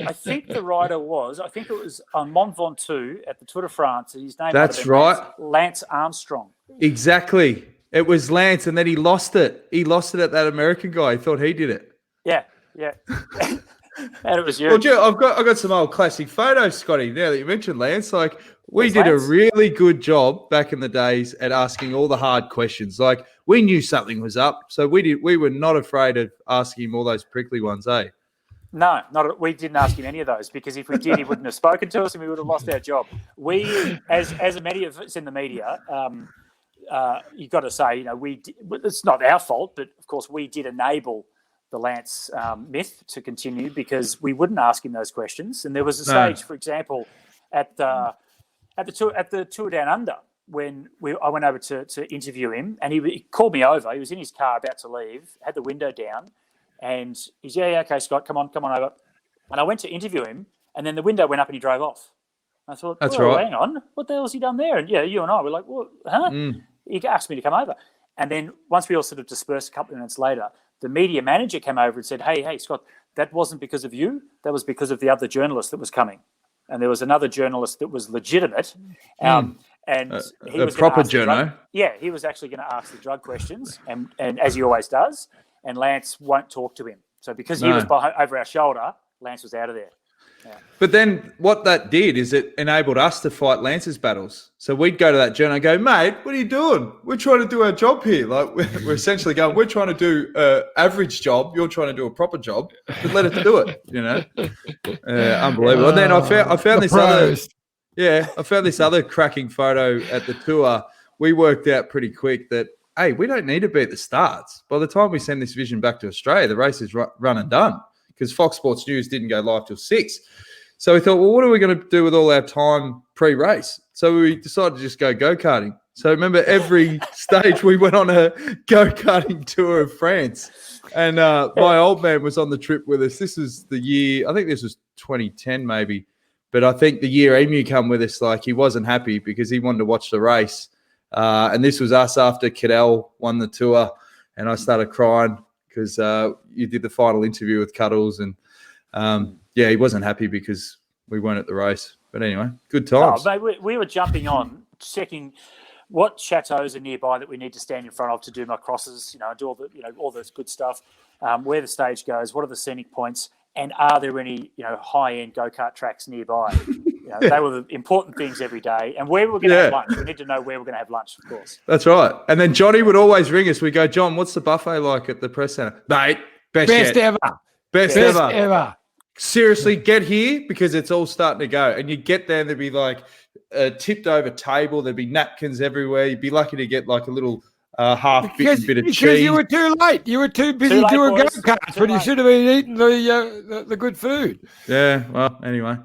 I think the rider was. I think it was on Mont Ventoux at the Tour de France. His name. That's right. Lance Armstrong. Exactly. It was Lance, and then he lost it. He lost it at that American guy. He thought he did it. Yeah. And it was you. Well, Joe, I've got some old classic photos, Scotty. Now that you mentioned Lance, like we did a really good job back in the days at asking all the hard questions. Like we knew something was up, so we were not afraid of asking him all those prickly ones, eh? No, we didn't ask him any of those because if we did, he wouldn't have spoken to us and we would have lost our job. We, as many of us in the media, you've got to say, it's not our fault, but of course we did enable the Lance myth to continue because we wouldn't ask him those questions. And there was a stage, for example, at the Tour Down Under when I went over to interview him, and he called me over. He was in his car about to leave, had the window down, and he's okay, Scott, come on over. And I went to interview him, and then the window went up and he drove off. I thought, that's right. Hang on, what the hell has he done there? And you and I were like, well, huh? He asked me to come over. And then once we all sort of dispersed a couple of minutes later, the media manager came over and said, hey, Scott, that wasn't because of you. That was because of the other journalist that was coming. And there was another journalist that was legitimate. And he was a proper journo. Yeah, he was actually going to ask the drug questions, and as he always does. And Lance won't talk to him. So because he was over our shoulder, Lance was out of there. Yeah. But then what that did is it enabled us to fight Lance's battles. So we'd go to that journal and go, mate, what are you doing? We're trying to do our job here. Like we're essentially going, we're trying to do an average job. You're trying to do a proper job. But let us do it, Unbelievable. And then I found this I found this other cracking photo at the tour. We worked out pretty quick that, hey, we don't need to be at the starts. By the time we send this vision back to Australia, the race is run and done because Fox Sports News didn't go live till 6. So we thought, well, what are we going to do with all our time pre-race? So we decided to just go go-karting. So remember, every stage we went on a go-karting tour of France. And my old man was on the trip with us. This was the year, I think this was 2010 maybe. But I think the year Emu come with us, like he wasn't happy because he wanted to watch the race. And this was us after Cadell won the tour. And I started crying because you did the final interview with Cuddles. And, he wasn't happy because we weren't at the race. But anyway, good times. Oh, mate, we were jumping on, checking what chateaus are nearby that we need to stand in front of to do my crosses, do all the, all this good stuff, where the stage goes, what are the scenic points, and are there any, high-end go-kart tracks nearby? They were the important things every day. And where we're going to have lunch. We need to know where we're going to have lunch, of course. That's right. And then Johnny would always ring us. We go, John, what's the buffet like at the press centre? Mate, best ever. Best ever. Seriously, get here because it's all starting to go. And you get there and there'd be like a tipped over table. There'd be napkins everywhere. You'd be lucky to get like a little half-bitten bit of cheese. Because you were too late. You were too busy doing go-karts when you should have been eating the good food. Yeah, well, anyway.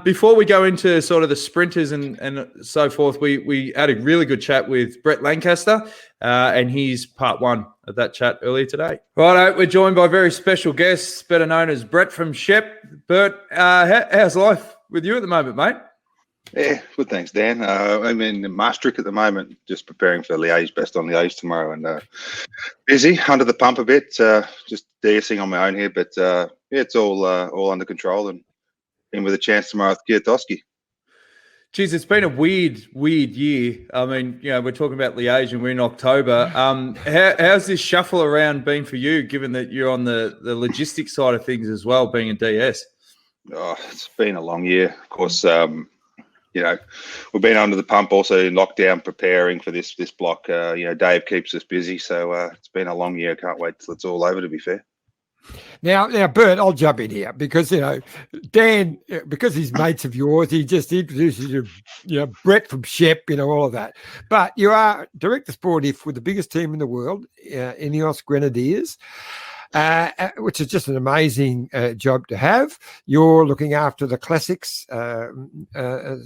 Before we go into sort of the sprinters and so forth, we had a really good chat with Brett Lancaster, and he's part one of that chat earlier today. Righto, we're joined by a very special guest, better known as Brett from Shep. Bert, how's life with you at the moment, mate? Yeah, good. Thanks, Dan. I'm in Maastricht at the moment, just preparing for Liège, best on Liège tomorrow, and busy, under the pump a bit, just de-icing on my own here, but yeah, it's all under control, and in with a chance tomorrow with Kwiatkowski. Geez, it's been a weird year. I mean, you know, we're talking about Liège and we're in October. How's this shuffle around been for you, given that you're on the logistics side of things as well, being a DS? Oh, it's been a long year, of course. You know, we've been under the pump also in lockdown preparing for this block. You know, Dave keeps us busy. So it's been a long year. Can't wait till it's all over, to be fair. Now, Bert, I'll jump in here because, you know, Dan, because he's mates of yours, he just introduces you, Brett from Shep, you know, all of that. But you are director sportif with the biggest team in the world, Ineos Grenadiers. Which is just an amazing job to have. You're looking after the classics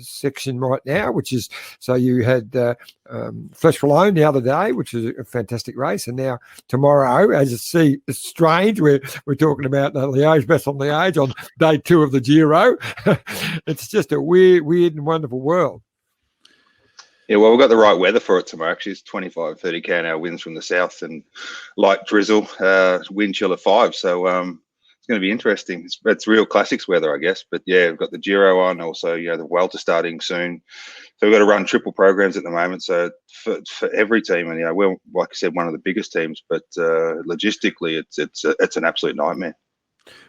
section right now, which is, so you had Flesh Malone the other day, which is a fantastic race, and now tomorrow, as you see, it's strange, we're talking about the Liège, best on Liège on day 2 of the Giro. It's just a weird and wonderful world. Yeah, well, we've got the right weather for it tomorrow. Actually, it's 25, 30 km/h winds from the south and light drizzle, wind chill of 5. So it's going to be interesting. It's real classics weather, I guess. But yeah, we've got the Giro on. Also, you know, the Vuelta starting soon. So we've got to run triple programs at the moment. So for every team, and you know, we're, like I said, one of the biggest teams. But logistically, it's an absolute nightmare.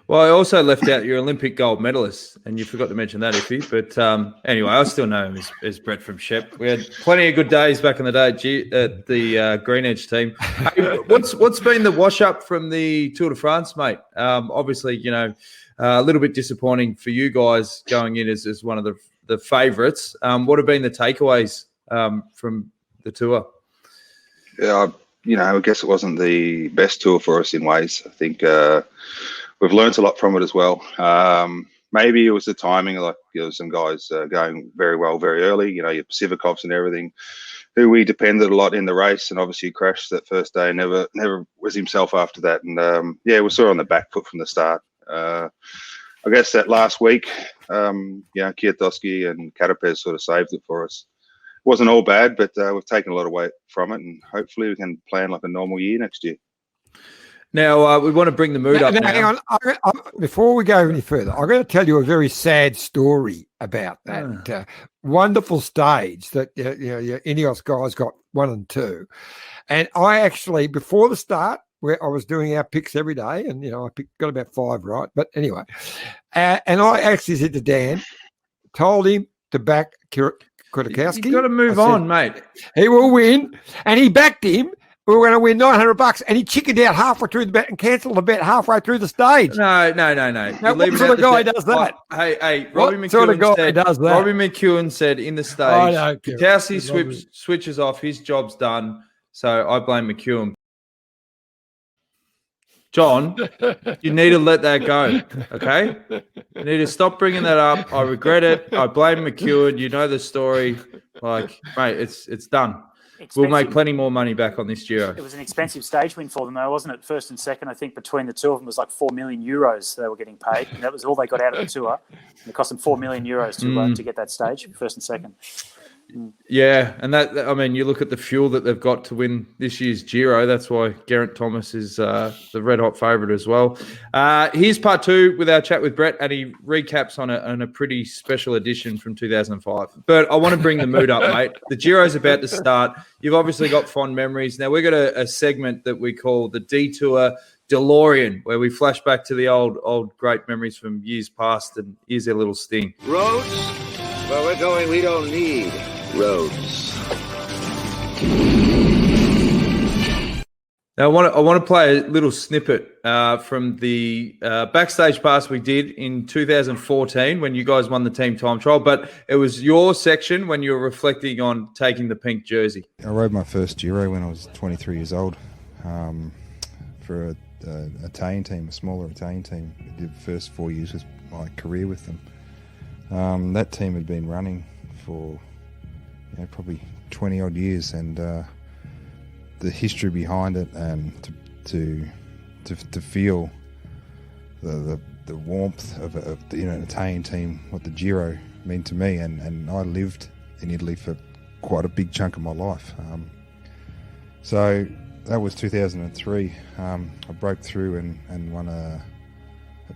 Well, I also left out your Olympic gold medalist, and you forgot to mention that, Iffy. But anyway, I still know him as Brett from Shep. We had plenty of good days back in the day at the Green Edge team. Hey, what's been the wash-up from the Tour de France, mate? Obviously, you know, a little bit disappointing for you guys going in as one of the favourites. What have been the takeaways from the tour? Yeah, you know, I guess it wasn't the best tour for us in ways. I think we've learned a lot from it as well. Maybe it was the timing. Like, you know, some guys going very well very early. You know, your Pacifikovs and everything, who we depended a lot in the race, and obviously crashed that first day. Never was himself after that. And yeah, we saw on the back foot from the start. I guess that last week, you know, Kwiatkowski and Carapaz sort of saved it for us. It wasn't all bad, but we've taken a lot away from it, and hopefully we can plan like a normal year next year. Now, we want to bring the mood up. Hang on. Before we go any further, I'm going to tell you a very sad story about that wonderful stage that you know, your Ineos guys got 1 and 2. And I actually, before the start, where I was doing our picks every day, and, you know, I got about 5 right. But anyway, and I actually said to Dan, told him to back Kwiatkowski. You've got to move on, mate. He will win. And he backed him. We were going to win $900, and he chickened out halfway through the bet and cancelled the bet halfway through the stage. No. Now, what sort of guy does that? Hey, Robbie McEwen said in the stage, Kwiatkowski switches off, his job's done, so I blame McEwen. John, you need to let that go, okay? You need to stop bringing that up. I regret it. I blame McEwen. You know the story. Like, mate, it's done. We'll make plenty more money back on this Giro. It was an expensive stage win for them, though, wasn't it? First and second, I think between the two of them was like €4 million they were getting paid. And that was all they got out of the tour. And it cost them €4 million to get that stage, first and second. Yeah, and that, I mean, you look at the fuel that they've got to win this year's Giro. That's why Geraint Thomas is the red-hot favourite as well. Here's part 2 with our chat with Brett, and he recaps on a pretty special edition from 2005. But I want to bring the mood up, mate. The Giro's about to start. You've obviously got fond memories. Now, we've got a segment that we call the Detour DeLorean, where we flash back to the old great memories from years past, and here's their little sting. Roads? Where we're going, we don't need roads. Now, I want to play a little snippet from the backstage pass we did in 2014 when you guys won the team time trial, but it was your section when you were reflecting on taking the pink jersey. I rode my first Giro when I was 23 years old for an Italian team, a smaller Italian team. I did the first 4 years of my career with them. That team had been running for probably 20 odd years, and the history behind it, and to feel the warmth of an Italian team, what the Giro meant to me, and I lived in Italy for quite a big chunk of my life. So that was 2003. I broke through and won a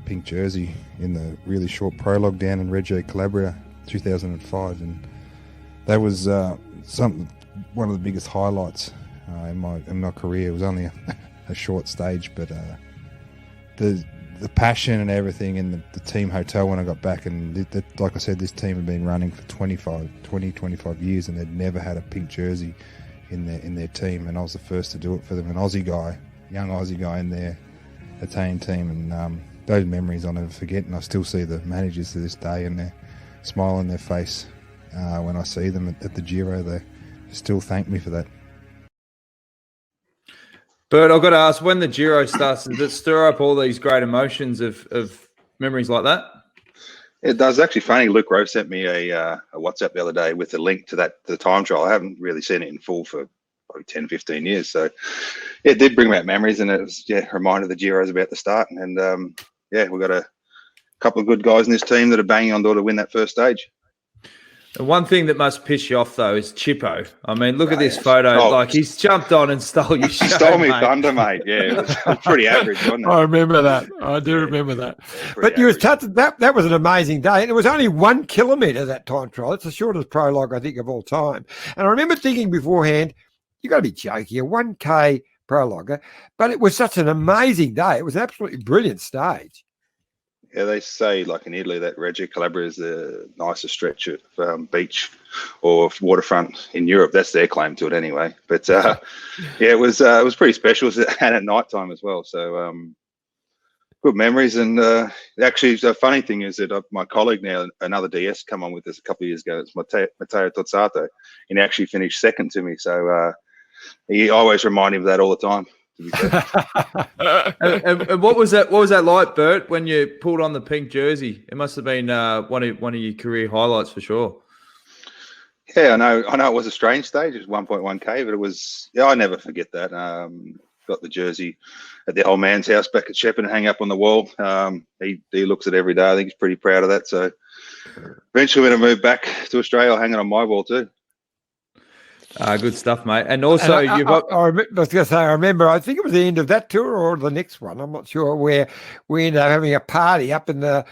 pink jersey in the really short prologue down in Reggio Calabria, 2005, and that was one of the biggest highlights in my career. It was only a short stage, but the passion and everything in the team hotel when I got back, and like I said, this team had been running for 25 years, and they'd never had a pink jersey in their team, and I was the first to do it for them. An Aussie guy, young Aussie guy in their Italian team, and those memories I'll never forget, and I still see the managers to this day, and their smile on their face when I see them at the Giro. They still thank me for that. Bert, I've got to ask, when the Giro starts, does it stir up all these great emotions of memories like that? It does. Actually funny, Luke Rowe sent me a WhatsApp the other day with a link to the time trial. I haven't really seen it in full for probably 10, 15 years. So it did bring back memories, and it was, reminded the Giro's about to start. And we've got a couple of good guys in this team that are banging on door to win that first stage. And one thing that must piss you off, though, is Chippo. I mean, look at this photo. Like, he's jumped on and stole your show, stole me thunder, mate. Yeah, it was pretty average, wasn't it? I remember that. I do remember that. But you was touched, that was an amazing day. And it was only 1 kilometre that time trial. It's the shortest prologue, I think, of all time. And I remember thinking beforehand, you got to be joking, a 1K prologue. But it was such an amazing day. It was an absolutely brilliant stage. Yeah, they say, like in Italy, that Reggio Calabria is the nicest stretch of beach or waterfront in Europe. That's their claim to it, anyway. But it was pretty special, and at night time as well. So good memories. And actually, the funny thing is that my colleague now, another DS, come on with us a couple of years ago. It's Matteo Tozzato, and he actually finished second to me. So he always remind him of that all the time. And what was that? What was that like, Bert, when you pulled on the pink jersey? It must have been one of your career highlights for sure. Yeah, I know it was a strange stage. It was 1.1K, but it was. Yeah, I never forget that. Got the jersey at the old man's house back at Shepparton, hang up on the wall. He looks at it every day. I think he's pretty proud of that. So eventually, when I move back to Australia, I'll hang it on my wall too. Good stuff, mate. And also, you've got. I was going to say, I remember, I think it was the end of that tour or the next one, I'm not sure, where we ended up having a party up in the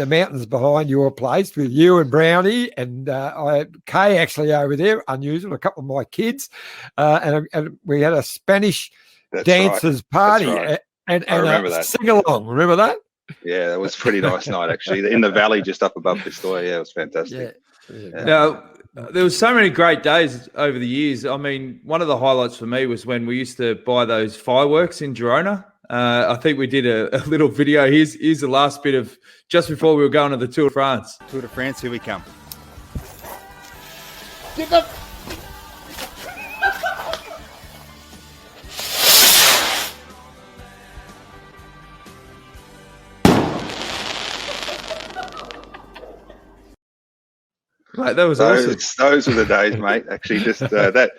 mountains behind your place with you and Brownie and I had Kay actually over there, unusual, a couple of my kids, and we had a Spanish dancers party and a sing-along. Remember that? Yeah, that was a pretty nice night, actually, in the valley just up above Pistoia. Yeah, it was fantastic. Yeah. Now, there was so many great days over the years. I mean, one of the highlights for me was when we used to buy those fireworks in Girona. I think we did a little video. Here's the last bit of just before we were going to the Tour de France. Tour de France, here we come. Mate, that was awesome. Those were the days, mate. Actually, just that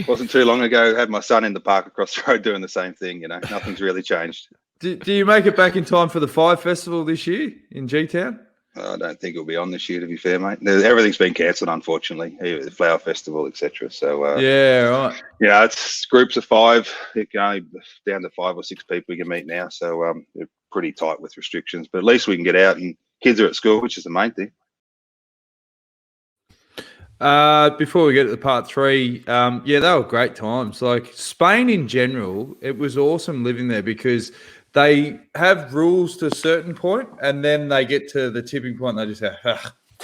wasn't too long ago. I had my son in the park across the road doing the same thing. Nothing's really changed. Do you make it back in time for the Fire Festival this year in G-Town? I don't think it'll be on this year, to be fair, mate. Everything's been cancelled, unfortunately. The Flower Festival, etc. So yeah, right. It's groups of 5. You can only down to 5 or 6 people we can meet now. So they're pretty tight with restrictions. But at least we can get out, and kids are at school, which is the main thing. Before we get to the part 3, they were great times. Like Spain in general, it was awesome living there because they have rules to a certain point, and then they get to the tipping point. And they just say,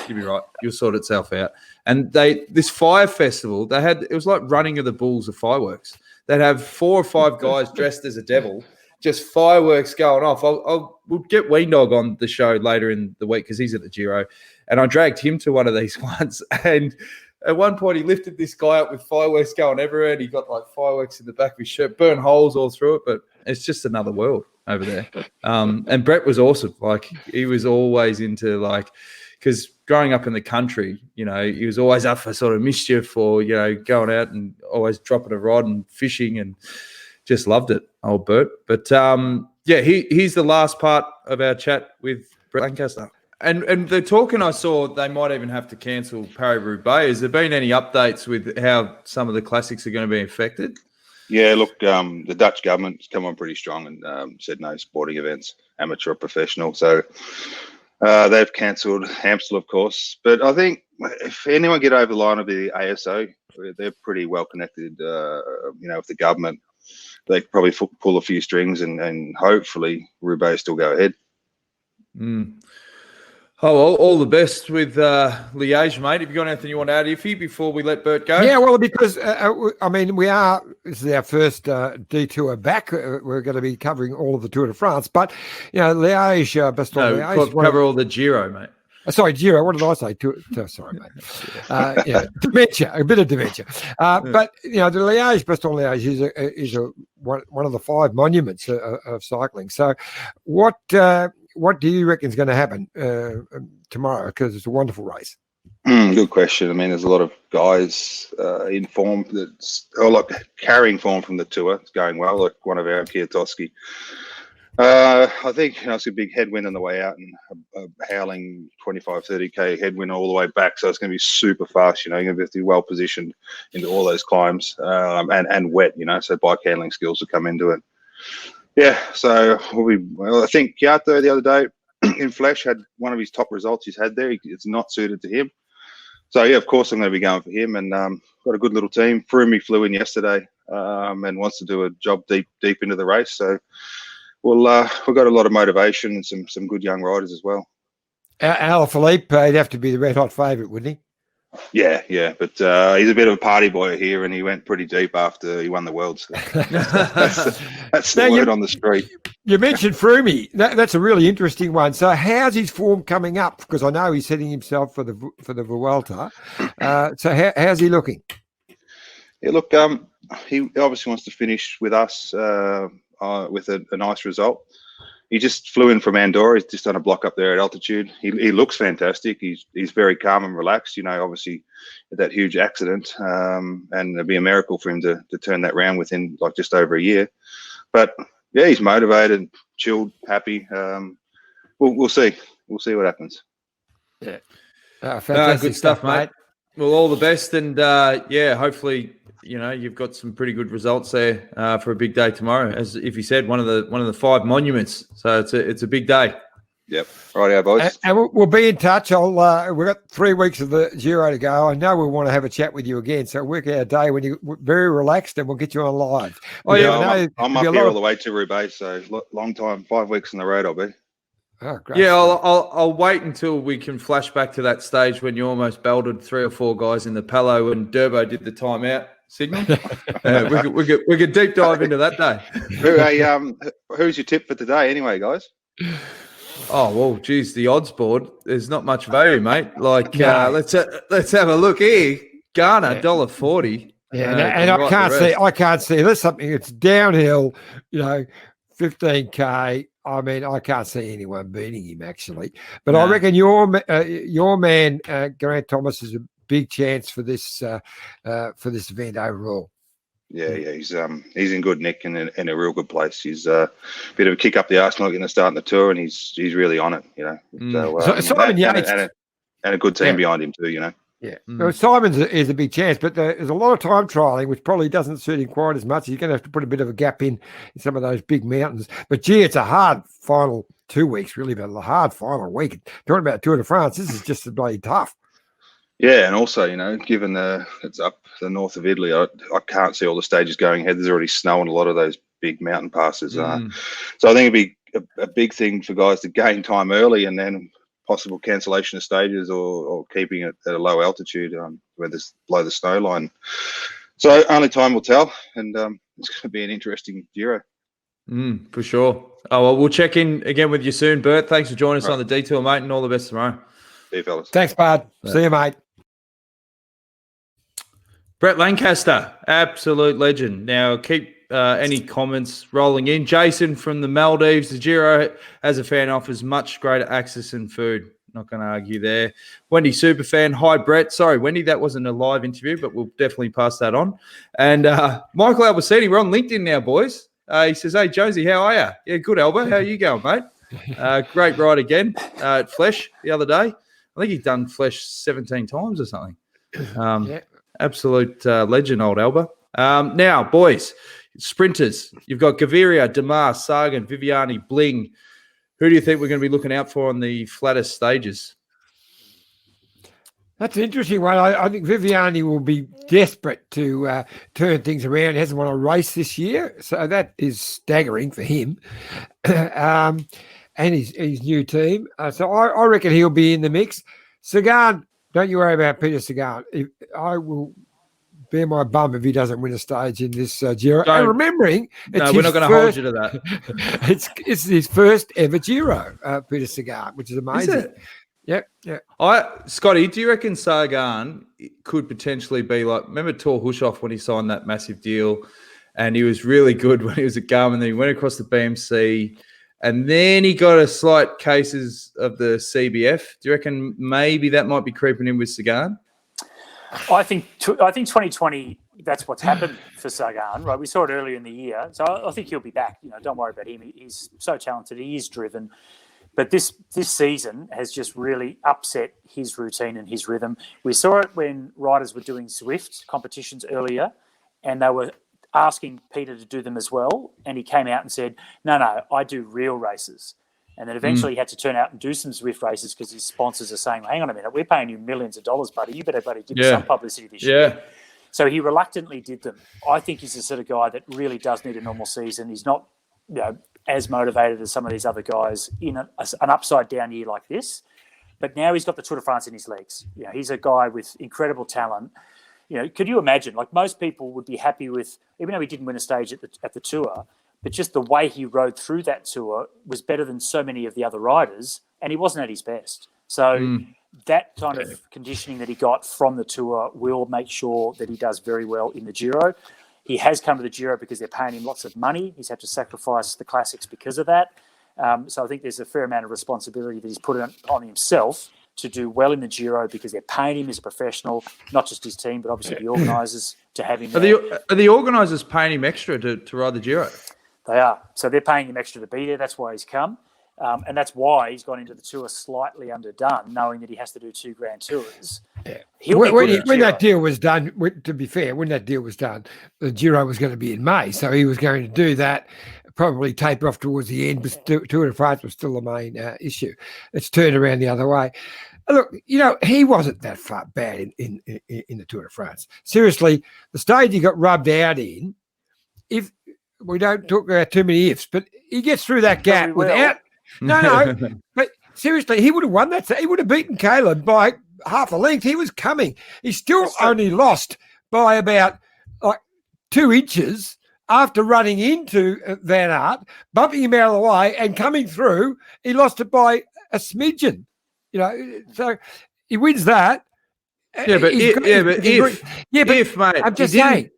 "You'll be right. You'll sort itself out." And this fire festival, it was like running of the bulls of fireworks. that have 4 or 5 guys dressed as a devil, just fireworks going off. We'll get Weendog on the show later in the week because he's at the Giro, and I dragged him to one of these ones. And at one point, he lifted this guy up with fireworks going everywhere, and he got like fireworks in the back of his shirt, burn holes all through it. But it's just another world over there. And Brett was awesome. Like, he was always into, like, because growing up in the country, you know, he was always up for sort of mischief or, you know, going out and always dropping a rod and fishing, and just loved it, old Bert. But yeah, he's the last part of our chat with Brett Lancaster. And the talking I saw, they might even have to cancel Paris-Roubaix. Has there been any updates with how some of the classics are going to be affected? Yeah, look, the Dutch government's come on pretty strong and said no sporting events, amateur or professional. So they've cancelled Amstel, of course. But I think if anyone get over the line of the ASO, they're pretty well connected, you know, with the government. They could probably pull a few strings and hopefully Roubaix still go ahead. Oh, all the best with Liège, mate. Have you got anything you want to add, Iffy, before we let Bert go? Yeah, well, because, I mean, this is our first detour back. We're going to be covering all of the Tour de France. But, you know, Liège, Bastogne-Liège. Cover all the Giro, mate. Sorry, Giro. What did I say? Sorry, mate. Yeah, dementia, a bit of dementia. But, you know, the Liège-Bastogne-Liège is one of the 5 monuments of cycling. So what do you reckon is going to happen tomorrow? Because it's a wonderful race. Good question. I mean, there's a lot of guys in form like carrying form from the Tour. It's going well, like one of our Kwiatkowski. I think, you know, it's a big headwind on the way out and a howling 25, 30K headwind all the way back. So it's going to be super fast. You know, you're going to have to be well positioned into all those climbs and wet, you know, so bike handling skills will come into it. Yeah, so I think Kwiato the other day in Flesh had one of his top results he's had there. It's not suited to him. So, yeah, of course I'm going to be going for him, and got a good little team. Froome flew in yesterday and wants to do a job deep into the race. So we've got a lot of motivation and some good young riders as well. Alaphilippe, he'd have to be the red hot favourite, wouldn't he? Yeah, but he's a bit of a party boy here, and he went pretty deep after he won the Worlds. So that's the word on the street. You mentioned Froome. That's a really interesting one. So how's his form coming up? Because I know he's setting himself for the Vuelta. So how's he looking? Yeah, look, he obviously wants to finish with us with a nice result. He just flew in from Andorra. He's just done a block up there at altitude. He looks fantastic. He's very calm and relaxed. You know, obviously that huge accident, and it'd be a miracle for him to turn that round within like just over a year. But yeah, he's motivated, chilled, happy. We'll see. We'll see what happens. Yeah, fantastic good stuff, mate. Well, all the best, and yeah, hopefully, you know, you've got some pretty good results there for a big day tomorrow. As if you said, one of the 5 monuments. So it's a big day. Yep. Right, boys. And we'll be in touch. We've got 3 weeks of the Giro to go. I know we want to have a chat with you again. So work out a day when you're very relaxed, and we'll get you on live. I'm up here all the way to Roubaix, so long time. 5 weeks on the road I'll be. Oh, great. Yeah, I'll wait until we can flash back to that stage when you almost belted 3 or 4 guys in the Palo and Durbo did the timeout signal. We could deep dive into that day. Who's your tip for today anyway, guys? Oh, well, geez, the odds board, there's not much value, mate. Like, let's have a look here. Ghana, $1.40. Yeah, and I can't see. There's something. It's downhill, you know, 15K. I mean, I can't see anyone beating him actually. But I reckon your man Grant Thomas is a big chance for this event overall. Yeah, he's in good nick and in a real good place. He's a bit of a kick up the arse, not getting to start in the Tour, and he's really on it, you know. So Simon Yates and a good team behind him too, you know. Yeah, well, Simon's is a big chance, but there's a lot of time trialing, which probably doesn't suit him quite as much. He's going to have to put a bit of a gap in some of those big mountains. But gee, it's a hard final 2 weeks, really, but a hard final week. Talking about Tour de France, this is just bloody tough. Yeah, and also, you know, given it's up the north of Italy, I can't see all the stages going ahead. There's already snow on a lot of those big mountain passes. So I think it'd be a big thing for guys to gain time early and then possible cancellation of stages or keeping it at a low altitude where there's below the snow line. So only time will tell. And it's going to be an interesting Giro. For sure. Oh, well, we'll check in again with you soon, Bert. Thanks for joining us on the detour, mate, and all the best tomorrow. See you, fellas. Thanks, bud. See you, mate. Brett Lancaster, absolute legend. Now, keep any comments rolling in. Jason from the Maldives, the Giro, as a fan, offers much greater access and food. Not going to argue there. Wendy, superfan. Hi, Brett. Sorry, Wendy, that wasn't a live interview, but we'll definitely pass that on. And Michael Albacini, we're on LinkedIn now, boys. He says, hey, Jonesy, how are you? Yeah, good, Alba. How are you going, mate? Great ride again at Flesh the other day. I think he's done Flesh 17 times or something. Absolute legend, old Alba. Now, boys, sprinters. You've got Gaviria, Demar, Sagan, Viviani, Bling. Who do you think we're going to be looking out for on the flattest stages? That's an interesting one. I think Viviani will be desperate to turn things around. He hasn't won a race this year, so that is staggering for him and his new team. So I reckon he'll be in the mix. Sagan, don't you worry about Peter Sagan. I will bear my bum if he doesn't win a stage in this Giro. And remembering, we're not going to hold you to that. it's his first ever Giro, Peter Sagan, which is amazing. Is it? Yeah. Scotty, do you reckon Sagan could potentially be like, remember Tor Hushoff when he signed that massive deal and he was really good when he was at Garmin, then he went across the BMC and then he got a slight cases of the CBF. Do you reckon maybe that might be creeping in with Sagan? I think 2020, that's what's happened for Sagan, right? We saw it earlier in the year. So I think he'll be back. Don't worry about him. He's so talented. He is driven. But this season has just really upset his routine and his rhythm. We saw it when riders were doing Zwift competitions earlier, and they were asking Peter to do them as well. And he came out and said, no, I do real races. And then eventually he had to turn out and do some Zwift races because his sponsors are saying, well, hang on a minute, we're paying you millions of dollars, buddy. You better give us some publicity this year. So he reluctantly did them. I think he's the sort of guy that really does need a normal season. He's not as motivated as some of these other guys in an upside down year like this. But now he's got the Tour de France in his legs. He's a guy with incredible talent. Could you imagine, like most people would be happy with, even though he didn't win a stage at the Tour, but just the way he rode through that Tour was better than so many of the other riders, and he wasn't at his best. So that kind of conditioning that he got from the Tour will make sure that he does very well in the Giro. He has come to the Giro because they're paying him lots of money. He's had to sacrifice the classics because of that. So I think there's a fair amount of responsibility that he's put on himself to do well in the Giro because they're paying him as a professional, not just his team, but obviously the organisers to have him there. Are the organisers paying him extra to ride the Giro? They are. So they're paying him extra to be there. That's why he's come. And that's why he's gone into the Tour slightly underdone, knowing that he has to do 2 Grand Tours. Yeah. When that deal was done, to be fair, when that deal was done, the Giro was going to be in May. So he was going to do that, probably taper off towards the end, but Tour de France was still the main issue. It's turned around the other way. Look, he wasn't that far bad in the Tour de France. Seriously, the stage he got rubbed out in, if we don't talk about too many ifs, but he gets through that gap without... No, but seriously, he would have won that. He would have beaten Caleb by half a length. He was coming. He still only lost by about 2 inches after running into Van Aert, bumping him out of the way and coming through. He lost it by a smidgen. So he wins that. If, mate, I'm just saying.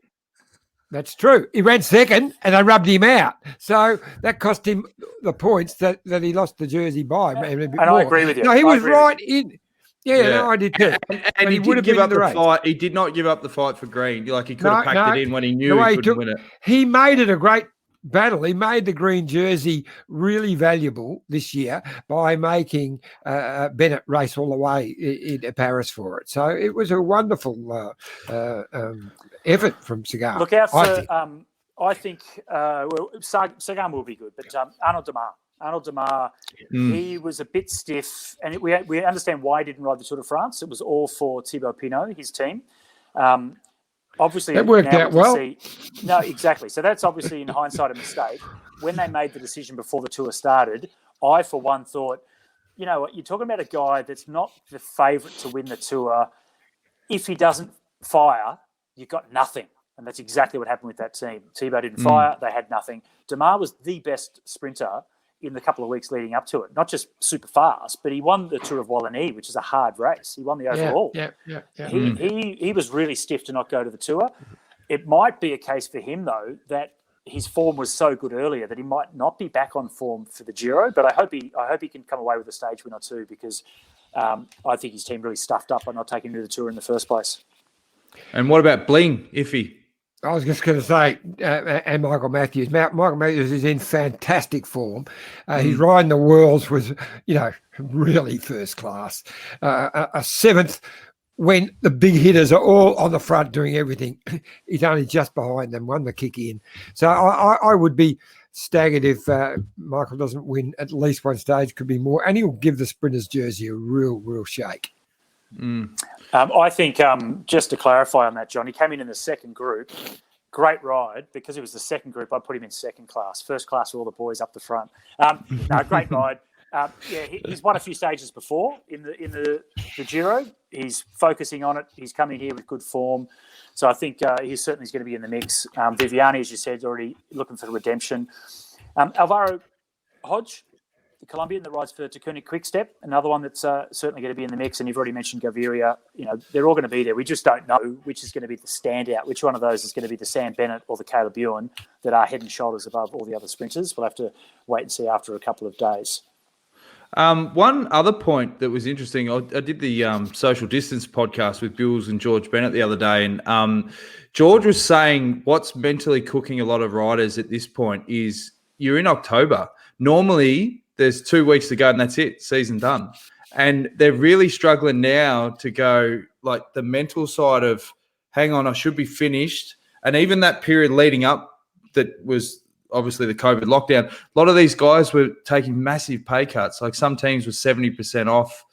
That's true. He ran second and they rubbed him out. So that cost him the points that he lost the jersey by. And I agree with you. No, he was right in. I did too. And he would have given up the fight. He did not give up the fight for green. Like he could have packed it in when he knew he couldn't win it. He made it a great battle. He made the green jersey really valuable this year by making Bennett race all the way in Paris for it. So it was a wonderful effort from Sagan. Look out for, I think Sagan will be good, but Arnaud Demar, he was a bit stiff, and we understand why he didn't ride the Tour de France. It was all for Thibaut Pinot, his team. Obviously, that worked out well. No, exactly. So that's obviously in hindsight a mistake. When they made the decision before the Tour started, I, for one, thought, you know what, you're talking about a guy that's not the favourite to win the Tour. If he doesn't fire, you've got nothing. And that's exactly what happened with that team. Thibaut didn't fire. They had nothing. Demar was the best sprinter in the couple of weeks leading up to it. Not just super fast, but he won the Tour of Wallonie, which is a hard race. He won the overall. Yeah. He was really stiff to not go to the Tour. It might be a case for him, though, that his form was so good earlier that he might not be back on form for the Giro. But I hope he can come away with a stage win or two, because I think his team really stuffed up by not taking him to the Tour in the first place. And what about Bling, Iffy? I was just going to say, and Michael Matthews. Michael Matthews is in fantastic form. He's riding the Worlds was, really first class. A seventh when the big hitters are all on the front doing everything. He's only just behind them, won the kick in. So I would be staggered if Michael doesn't win at least one stage, could be more. And he'll give the sprinters jersey a real shake. I think, just to clarify on that, John, he came in the second group. Great ride. Because it was the second group, I put him in second class. First class were all the boys up the front. Great ride. He's won a few stages before in the Giro. He's focusing on it. He's coming here with good form. So I think he certainly is going to be in the mix. Viviani, as you said, is already looking for redemption. Alvaro Hodge, the Colombian that rides for Tacuni Quickstep, another one that's certainly going to be in the mix. And you've already mentioned Gaviria. They're all going to be there. We just don't know which is going to be the standout, which one of those is going to be the Sam Bennett or the Caleb Ewan that are head and shoulders above all the other sprinters. We'll have to wait and see after a couple of days. One other point that was interesting, I did the social distance podcast with Bills and George Bennett the other day, and George was saying what's mentally cooking a lot of riders at this point is you're in October. Normally, there's 2 weeks to go and that's it, season done. And they're really struggling now to go, like, the mental side of, hang on, I should be finished. And even that period leading up that was obviously the COVID lockdown, a lot of these guys were taking massive pay cuts. Like some teams were 70% off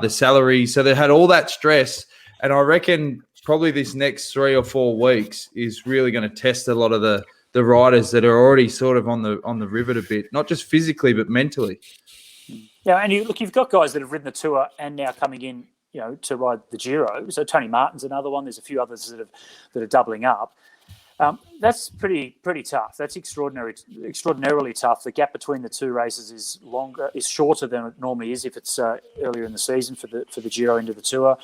the salary. So they had all that stress. And I reckon probably this next 3 or 4 weeks is really going to test a lot of the riders that are already sort of on the rivet a bit, not just physically, but mentally. Yeah, and you've got guys that have ridden the Tour and now coming in, to ride the Giro. So Tony Martin's another one. There's a few others that are doubling up. That's pretty tough. That's extraordinarily tough. The gap between the two races is shorter than it normally is if it's earlier in the season for the Giro into the Tour.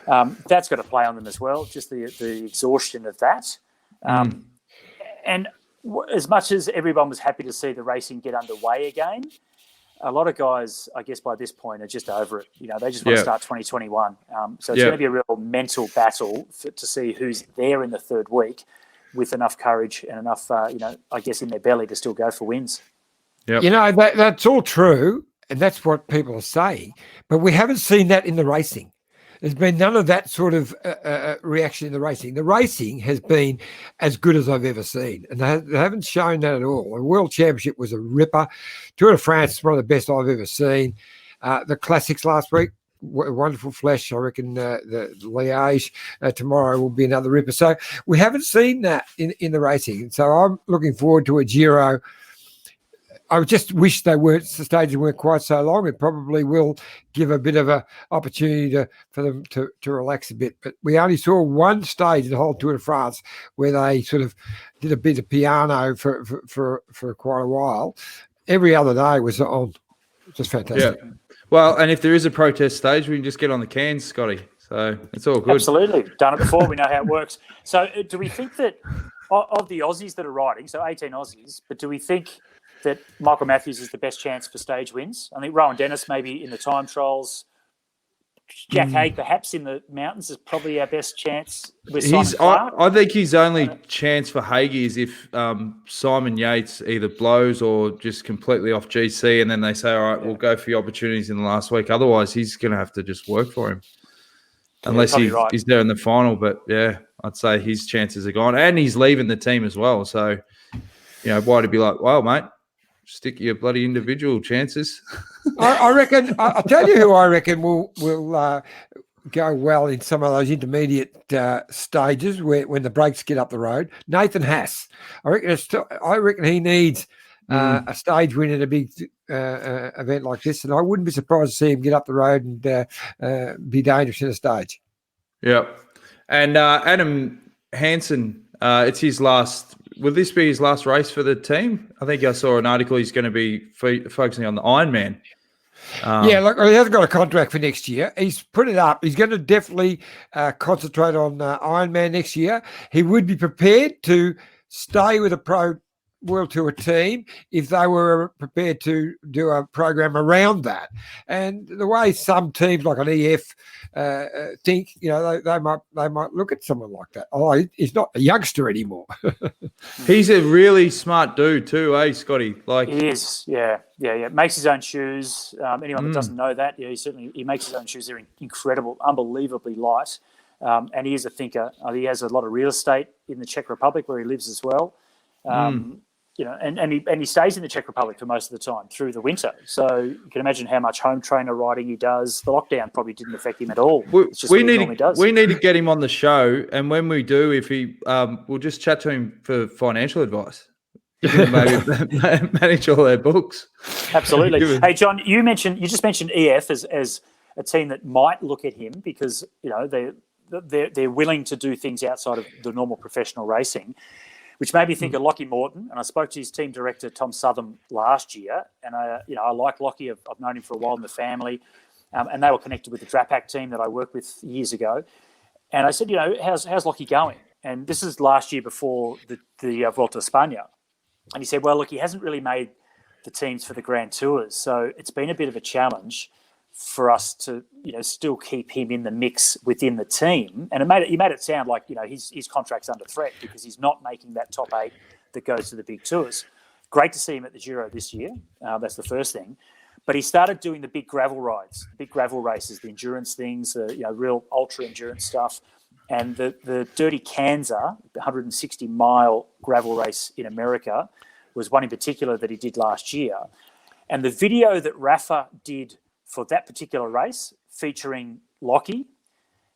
That's got to play on them as well. Just the exhaustion of that. And as much as everyone was happy to see the racing get underway again, a lot of guys, I guess, by this point are just over it. They just want to start 2021. So it's going to be a real mental battle to see who's there in the third week with enough courage and enough, I guess, in their belly to still go for wins. Yep. That's all true, and that's what people are saying. But we haven't seen that in the racing. There's been none of that sort of reaction in the racing. The racing has been as good as I've ever seen, and they haven't shown that at all. The World Championship was a ripper. Tour de France is one of the best I've ever seen. The Classics last week, wonderful flash. I reckon the Liège tomorrow will be another ripper. So we haven't seen that in the racing. So I'm looking forward to a Giro. I just wish the stages weren't quite so long. It probably will give a bit of an opportunity for them to relax a bit. But we only saw one stage in the whole Tour de France where they sort of did a bit of piano for quite a while. Every other day was on. Just fantastic. Yeah. Well, and if there is a protest stage, we can just get on the cans, Scotty. So it's all good. Absolutely. Done it before. We know how it works. So do we think that of the Aussies that are riding, so 18 Aussies, but do we think that Michael Matthews is the best chance for stage wins? I think Rowan Dennis maybe in the time trials. Jack Haig perhaps in the mountains is probably our best chance with Simon Clark. I think his only chance for Haig is if Simon Yates either blows or just completely off GC and then they say, all right, we'll go for the opportunities in the last week. Otherwise, he's going to have to just work for him. Unless he's there in the final. But, yeah, I'd say his chances are gone. And he's leaving the team as well. So, why'd he be like, well, mate, stick your bloody individual chances. I reckon. I'll tell you who I reckon will go well in some of those intermediate stages when the brakes get up the road. Nathan Haas. I reckon he needs a stage win in a big event like this, and I wouldn't be surprised to see him get up the road and be dangerous in a stage. Yep. And Adam Hansen It's his last. Will this be his last race for the team? I think I saw an article. He's going to be focusing on the Ironman. Yeah, look, he hasn't got a contract for next year. He's put it up. He's going to definitely concentrate on Ironman next year. He would be prepared to stay with a pro World Tour team if they were prepared to do a program around that. And the way some teams like an EF think, they might look at someone like that. Oh, he's not a youngster anymore. He's a really smart dude too, Scotty? Like he is, yeah. Makes his own shoes. Anyone that doesn't know that, he makes his own shoes. They're incredible, unbelievably light. And he is a thinker. He has a lot of real estate in the Czech Republic where he lives as well. And he stays in the Czech Republic for most of the time through the winter. So you can imagine how much home trainer riding he does. The lockdown probably didn't affect him at all. We need to get him on the show, and when we do, if he, we'll just chat to him for financial advice. Maybe manage all their books. Absolutely. Hey, John, you just mentioned EF as a team that might look at him because they're willing to do things outside of the normal professional racing, which made me think of Lockie Morton. And I spoke to his team director, Tom Southam, last year. And, I like Lockie. I've known him for a while in the family. And they were connected with the Drapac team that I worked with years ago. And I said, how's Lockie going? And this is last year before the Vuelta a España. And he said, well, look, he hasn't really made the teams for the Grand Tours. So it's been a bit of a challenge for us to, still keep him in the mix within the team. And he made it sound like, his contract's under threat because he's not making that top 8 that goes to the big tours. Great to see him at the Giro this year. That's the first thing. But he started doing the big gravel rides, big gravel races, the endurance things, real ultra endurance stuff. And the Dirty Kansas, the 160-mile gravel race in America, was one in particular that he did last year. And the video that Rafa did for that particular race, featuring Lockie,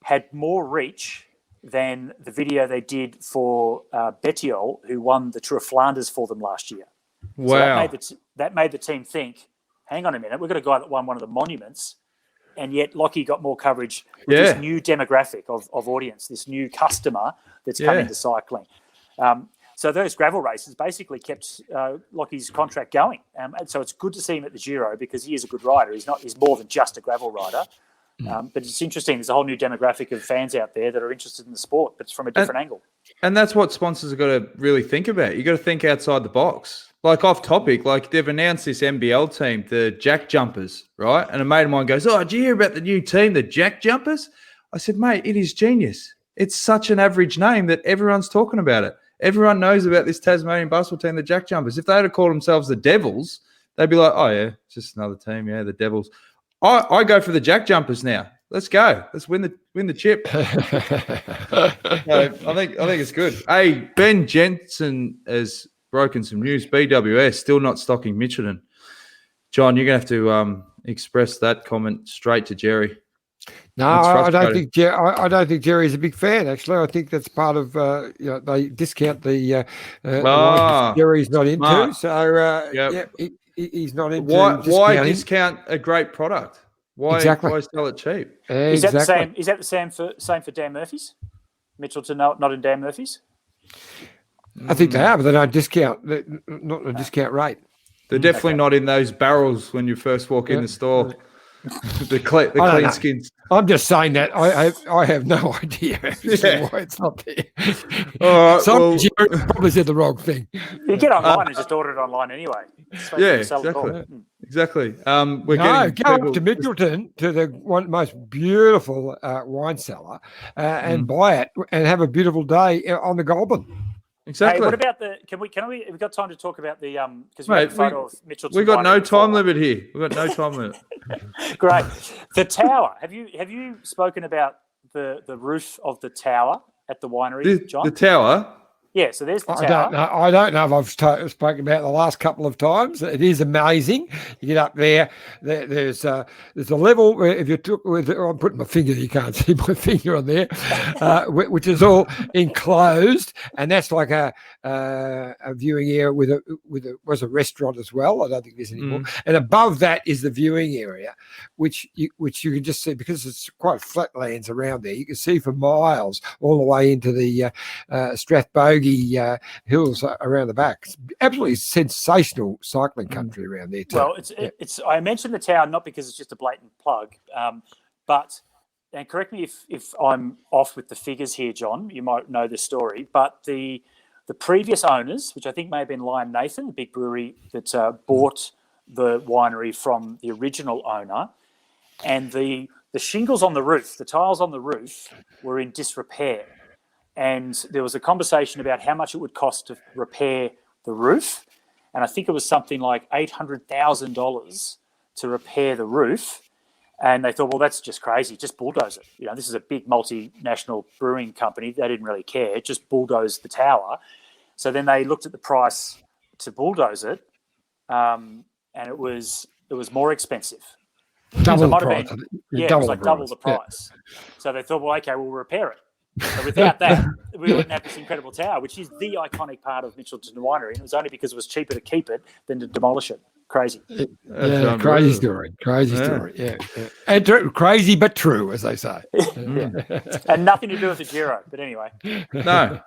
had more reach than the video they did for Bettiol, who won the Tour of Flanders for them last year. Wow. So that made the team think, hang on a minute, we've got a guy that won one of the monuments, and yet Lockie got more coverage with this new demographic of audience, this new customer that's come into cycling. So those gravel races basically kept Lockie's contract going. And so it's good to see him at the Giro because he is a good rider. He's more than just a gravel rider. But it's interesting. There's a whole new demographic of fans out there that are interested in the sport, but it's from a different angle. And that's what sponsors have got to really think about. You got to think outside the box. Like off topic, like they've announced this NBL team, the Jack Jumpers, right? And a mate of mine goes, "Oh, did you hear about the new team, the Jack Jumpers?" I said, "Mate, it is genius. It's such an average name that everyone's talking about it. Everyone knows about this Tasmanian basketball team, the Jack Jumpers. If they had called themselves the Devils, they'd be like, oh, yeah, it's just another team. Yeah, the Devils. I go for the Jack Jumpers now. Let's go. Let's win the chip." So I think it's good. Hey, Ben Jensen has broken some news. BWS still not stocking Mitchelton. John, you're going to have to express that comment straight to Jerry. No, I don't think Jerry's a big fan. Actually, I think that's part of they discount the Jerry's not into. Smart. So he's not into. Why discount a great product? Why sell it cheap? Is that the same? Is that the same for Dan Murphy's? Mitchelton not in Dan Murphy's. I think they are, but they don't discount. Not a discount rate. They're definitely not in those barrels when you first walk in the store. The clean skins. I'm just saying that I have no idea why it's not there. All right, Jerry probably said the wrong thing. You get online and just order it online anyway. Exactly. Go up to Mitchelton to the most beautiful wine cellar and buy it and have a beautiful day on the Goulburn. Exactly. Hey, what about have we got time to talk about the because we have a photo of Mitchelton. We've got no time limit here. We've got no time limit. Great. The tower. Have you spoken about the roof of the tower at the winery, John? The tower? Yeah, so there's the I tower. don't know if I've spoken about it the last couple of times. It is amazing. You get up there. There's a level where if you took with, I'm putting my finger. You can't see my finger on there, which is all enclosed, and that's like a viewing area with a restaurant as well. I don't think there's anymore. And above that is the viewing area, which you can just see because it's quite flatlands around there. You can see for miles all the way into the Strathbogie hills around the back. It's absolutely sensational cycling country around there too. Well, it's. I mentioned the tower not because it's just a blatant plug, but and correct me if I'm off with the figures here, John. You might know the story, but the previous owners, which I think may have been Lion Nathan, the big brewery that bought the winery from the original owner, and the shingles on the roof, the tiles on the roof, were in disrepair. And there was a conversation about how much it would cost to repair the roof. And I think it was something like $800,000 to repair the roof. And they thought, well, that's just crazy. Just bulldoze it. This is a big multinational brewing company. They didn't really care. Just bulldoze the tower. So then they looked at the price to bulldoze it, and it was more expensive. Double the price. It was like double the price. Yeah. So they thought, well, okay, we'll repair it. So without that, we wouldn't have this incredible tower, which is the iconic part of Mitchelton Winery. And it was only because it was cheaper to keep it than to demolish it. Crazy. Yeah, crazy story. Yeah. And crazy but true, as they say. And nothing to do with the Giro, but anyway. No.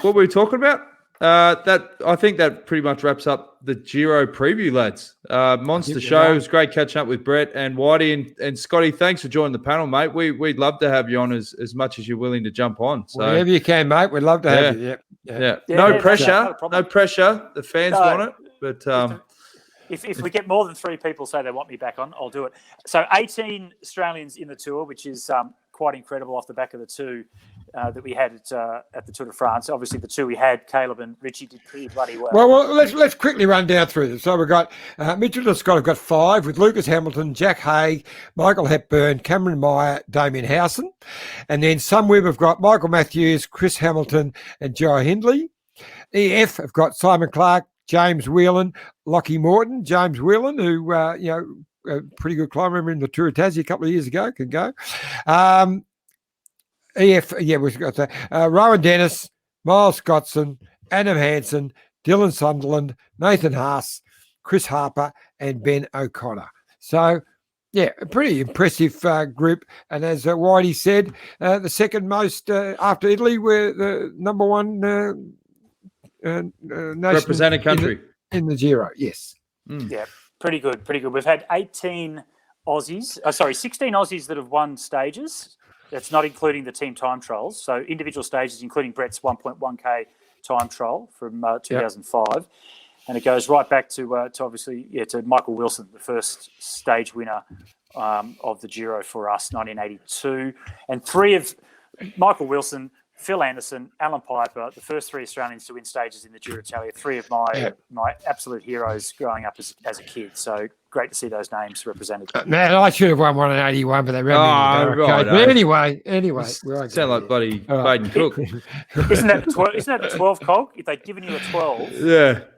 What were we talking about? I think that pretty much wraps up the Giro preview, lads. Monster show. It was great catching up with Brett and Whitey and Scotty. Thanks for joining the panel, mate. We'd love to have you on as much as you're willing to jump on. So whenever you can, mate. We'd love to have you. Yeah. No pressure. No pressure. The fans want it, but if we get more than 3 people say they want me back on, I'll do it. So 18 Australians in the tour, which is quite incredible off the back of the 2 that we had at the Tour de France. Obviously, the 2 we had, Caleb and Richie, did pretty bloody well. Well, let's quickly run down through them. So we've got Mitchelton-Scott have got 5 with Lucas Hamilton, Jack Haig, Michael Hepburn, Cameron Meyer, Damien Howson. And then Sunweb have got Michael Matthews, Chris Hamilton and Joe Hindley. EF have got Simon Clark, James Whelan, Lockie Morton, James Whelan, who, a pretty good climber, remember in the Tour of Tassie a couple of years ago, can go. EF, we've got that. Rowan Dennis, Miles Scottson, Adam Hansen, Dylan Sunderland, Nathan Haas, Chris Harper, and Ben O'Connor. So, a pretty impressive group. And as Whitey said, the second most after Italy were the number one nation represented country in the Giro. Yes. Yeah, pretty good. We've had 16 Aussies that have won stages. That's not including the team time trials. So individual stages, including Brett's 1.1K time trial from 2005. And it goes right back to obviously, to Michael Wilson, the first stage winner of the Giro for us, 1982. And 3 of Michael Wilson, Phil Anderson, Alan Piper, the first 3 Australians to win stages in the Giro d'Italia, 3 of my absolute heroes growing up as a kid. So great to see those names represented. Man, I should have won one in 81, but they ran me. Right. But anyway. Sound like bloody Baden Cook. Isn't that the 12 cog? If they'd given you a 12,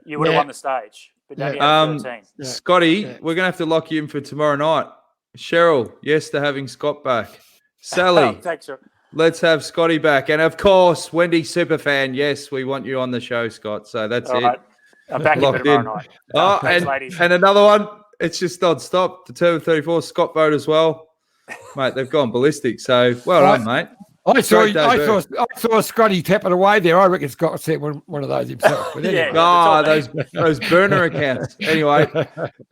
you would have won the stage. But now you have 13. Scotty, we're going to have to lock you in for tomorrow night. Cheryl, yes to having Scott back. Sally, thanks, sir. Let's have Scotty back. And, of course, Wendy Superfan, yes, we want you on the show, Scott. So that's all it. Right. I'm back in tomorrow night. Thanks, and another one. It's just non-stop. Determined 34, Scott Boat as well. Mate, they've gone ballistic. So, well done, mate. I saw Scotty tapping away there. I reckon Scott set one of those himself. But anyway. Those burner accounts. Anyway,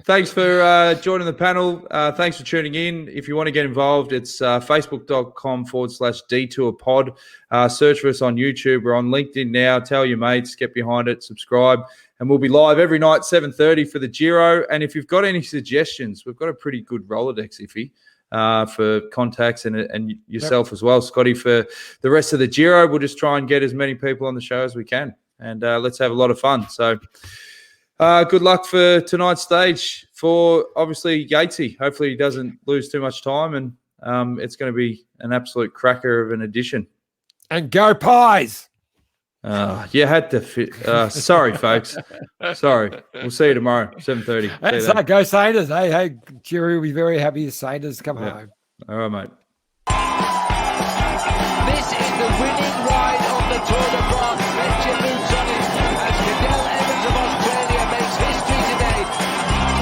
thanks for joining the panel. Thanks for tuning in. If you want to get involved, it's facebook.com/Detour Pod. Search for us on YouTube. We're on LinkedIn now. Tell your mates, get behind it, subscribe. And we'll be live every night, 7:30 for the Giro. And if you've got any suggestions, we've got a pretty good Rolodex, Iffy. For contacts and yourself as well, Scotty, for the rest of the Giro. We'll just try and get as many people on the show as we can, and let's have a lot of fun. So good luck for tonight's stage for, obviously, Yatesy. Hopefully he doesn't lose too much time, and it's going to be an absolute cracker of an edition. And go Pies! You had to fit. Sorry, folks. Sorry. We'll see you tomorrow, 7:30. That's go Saints. Hey, Jerry will be very happy the Saints come home. All right, mate.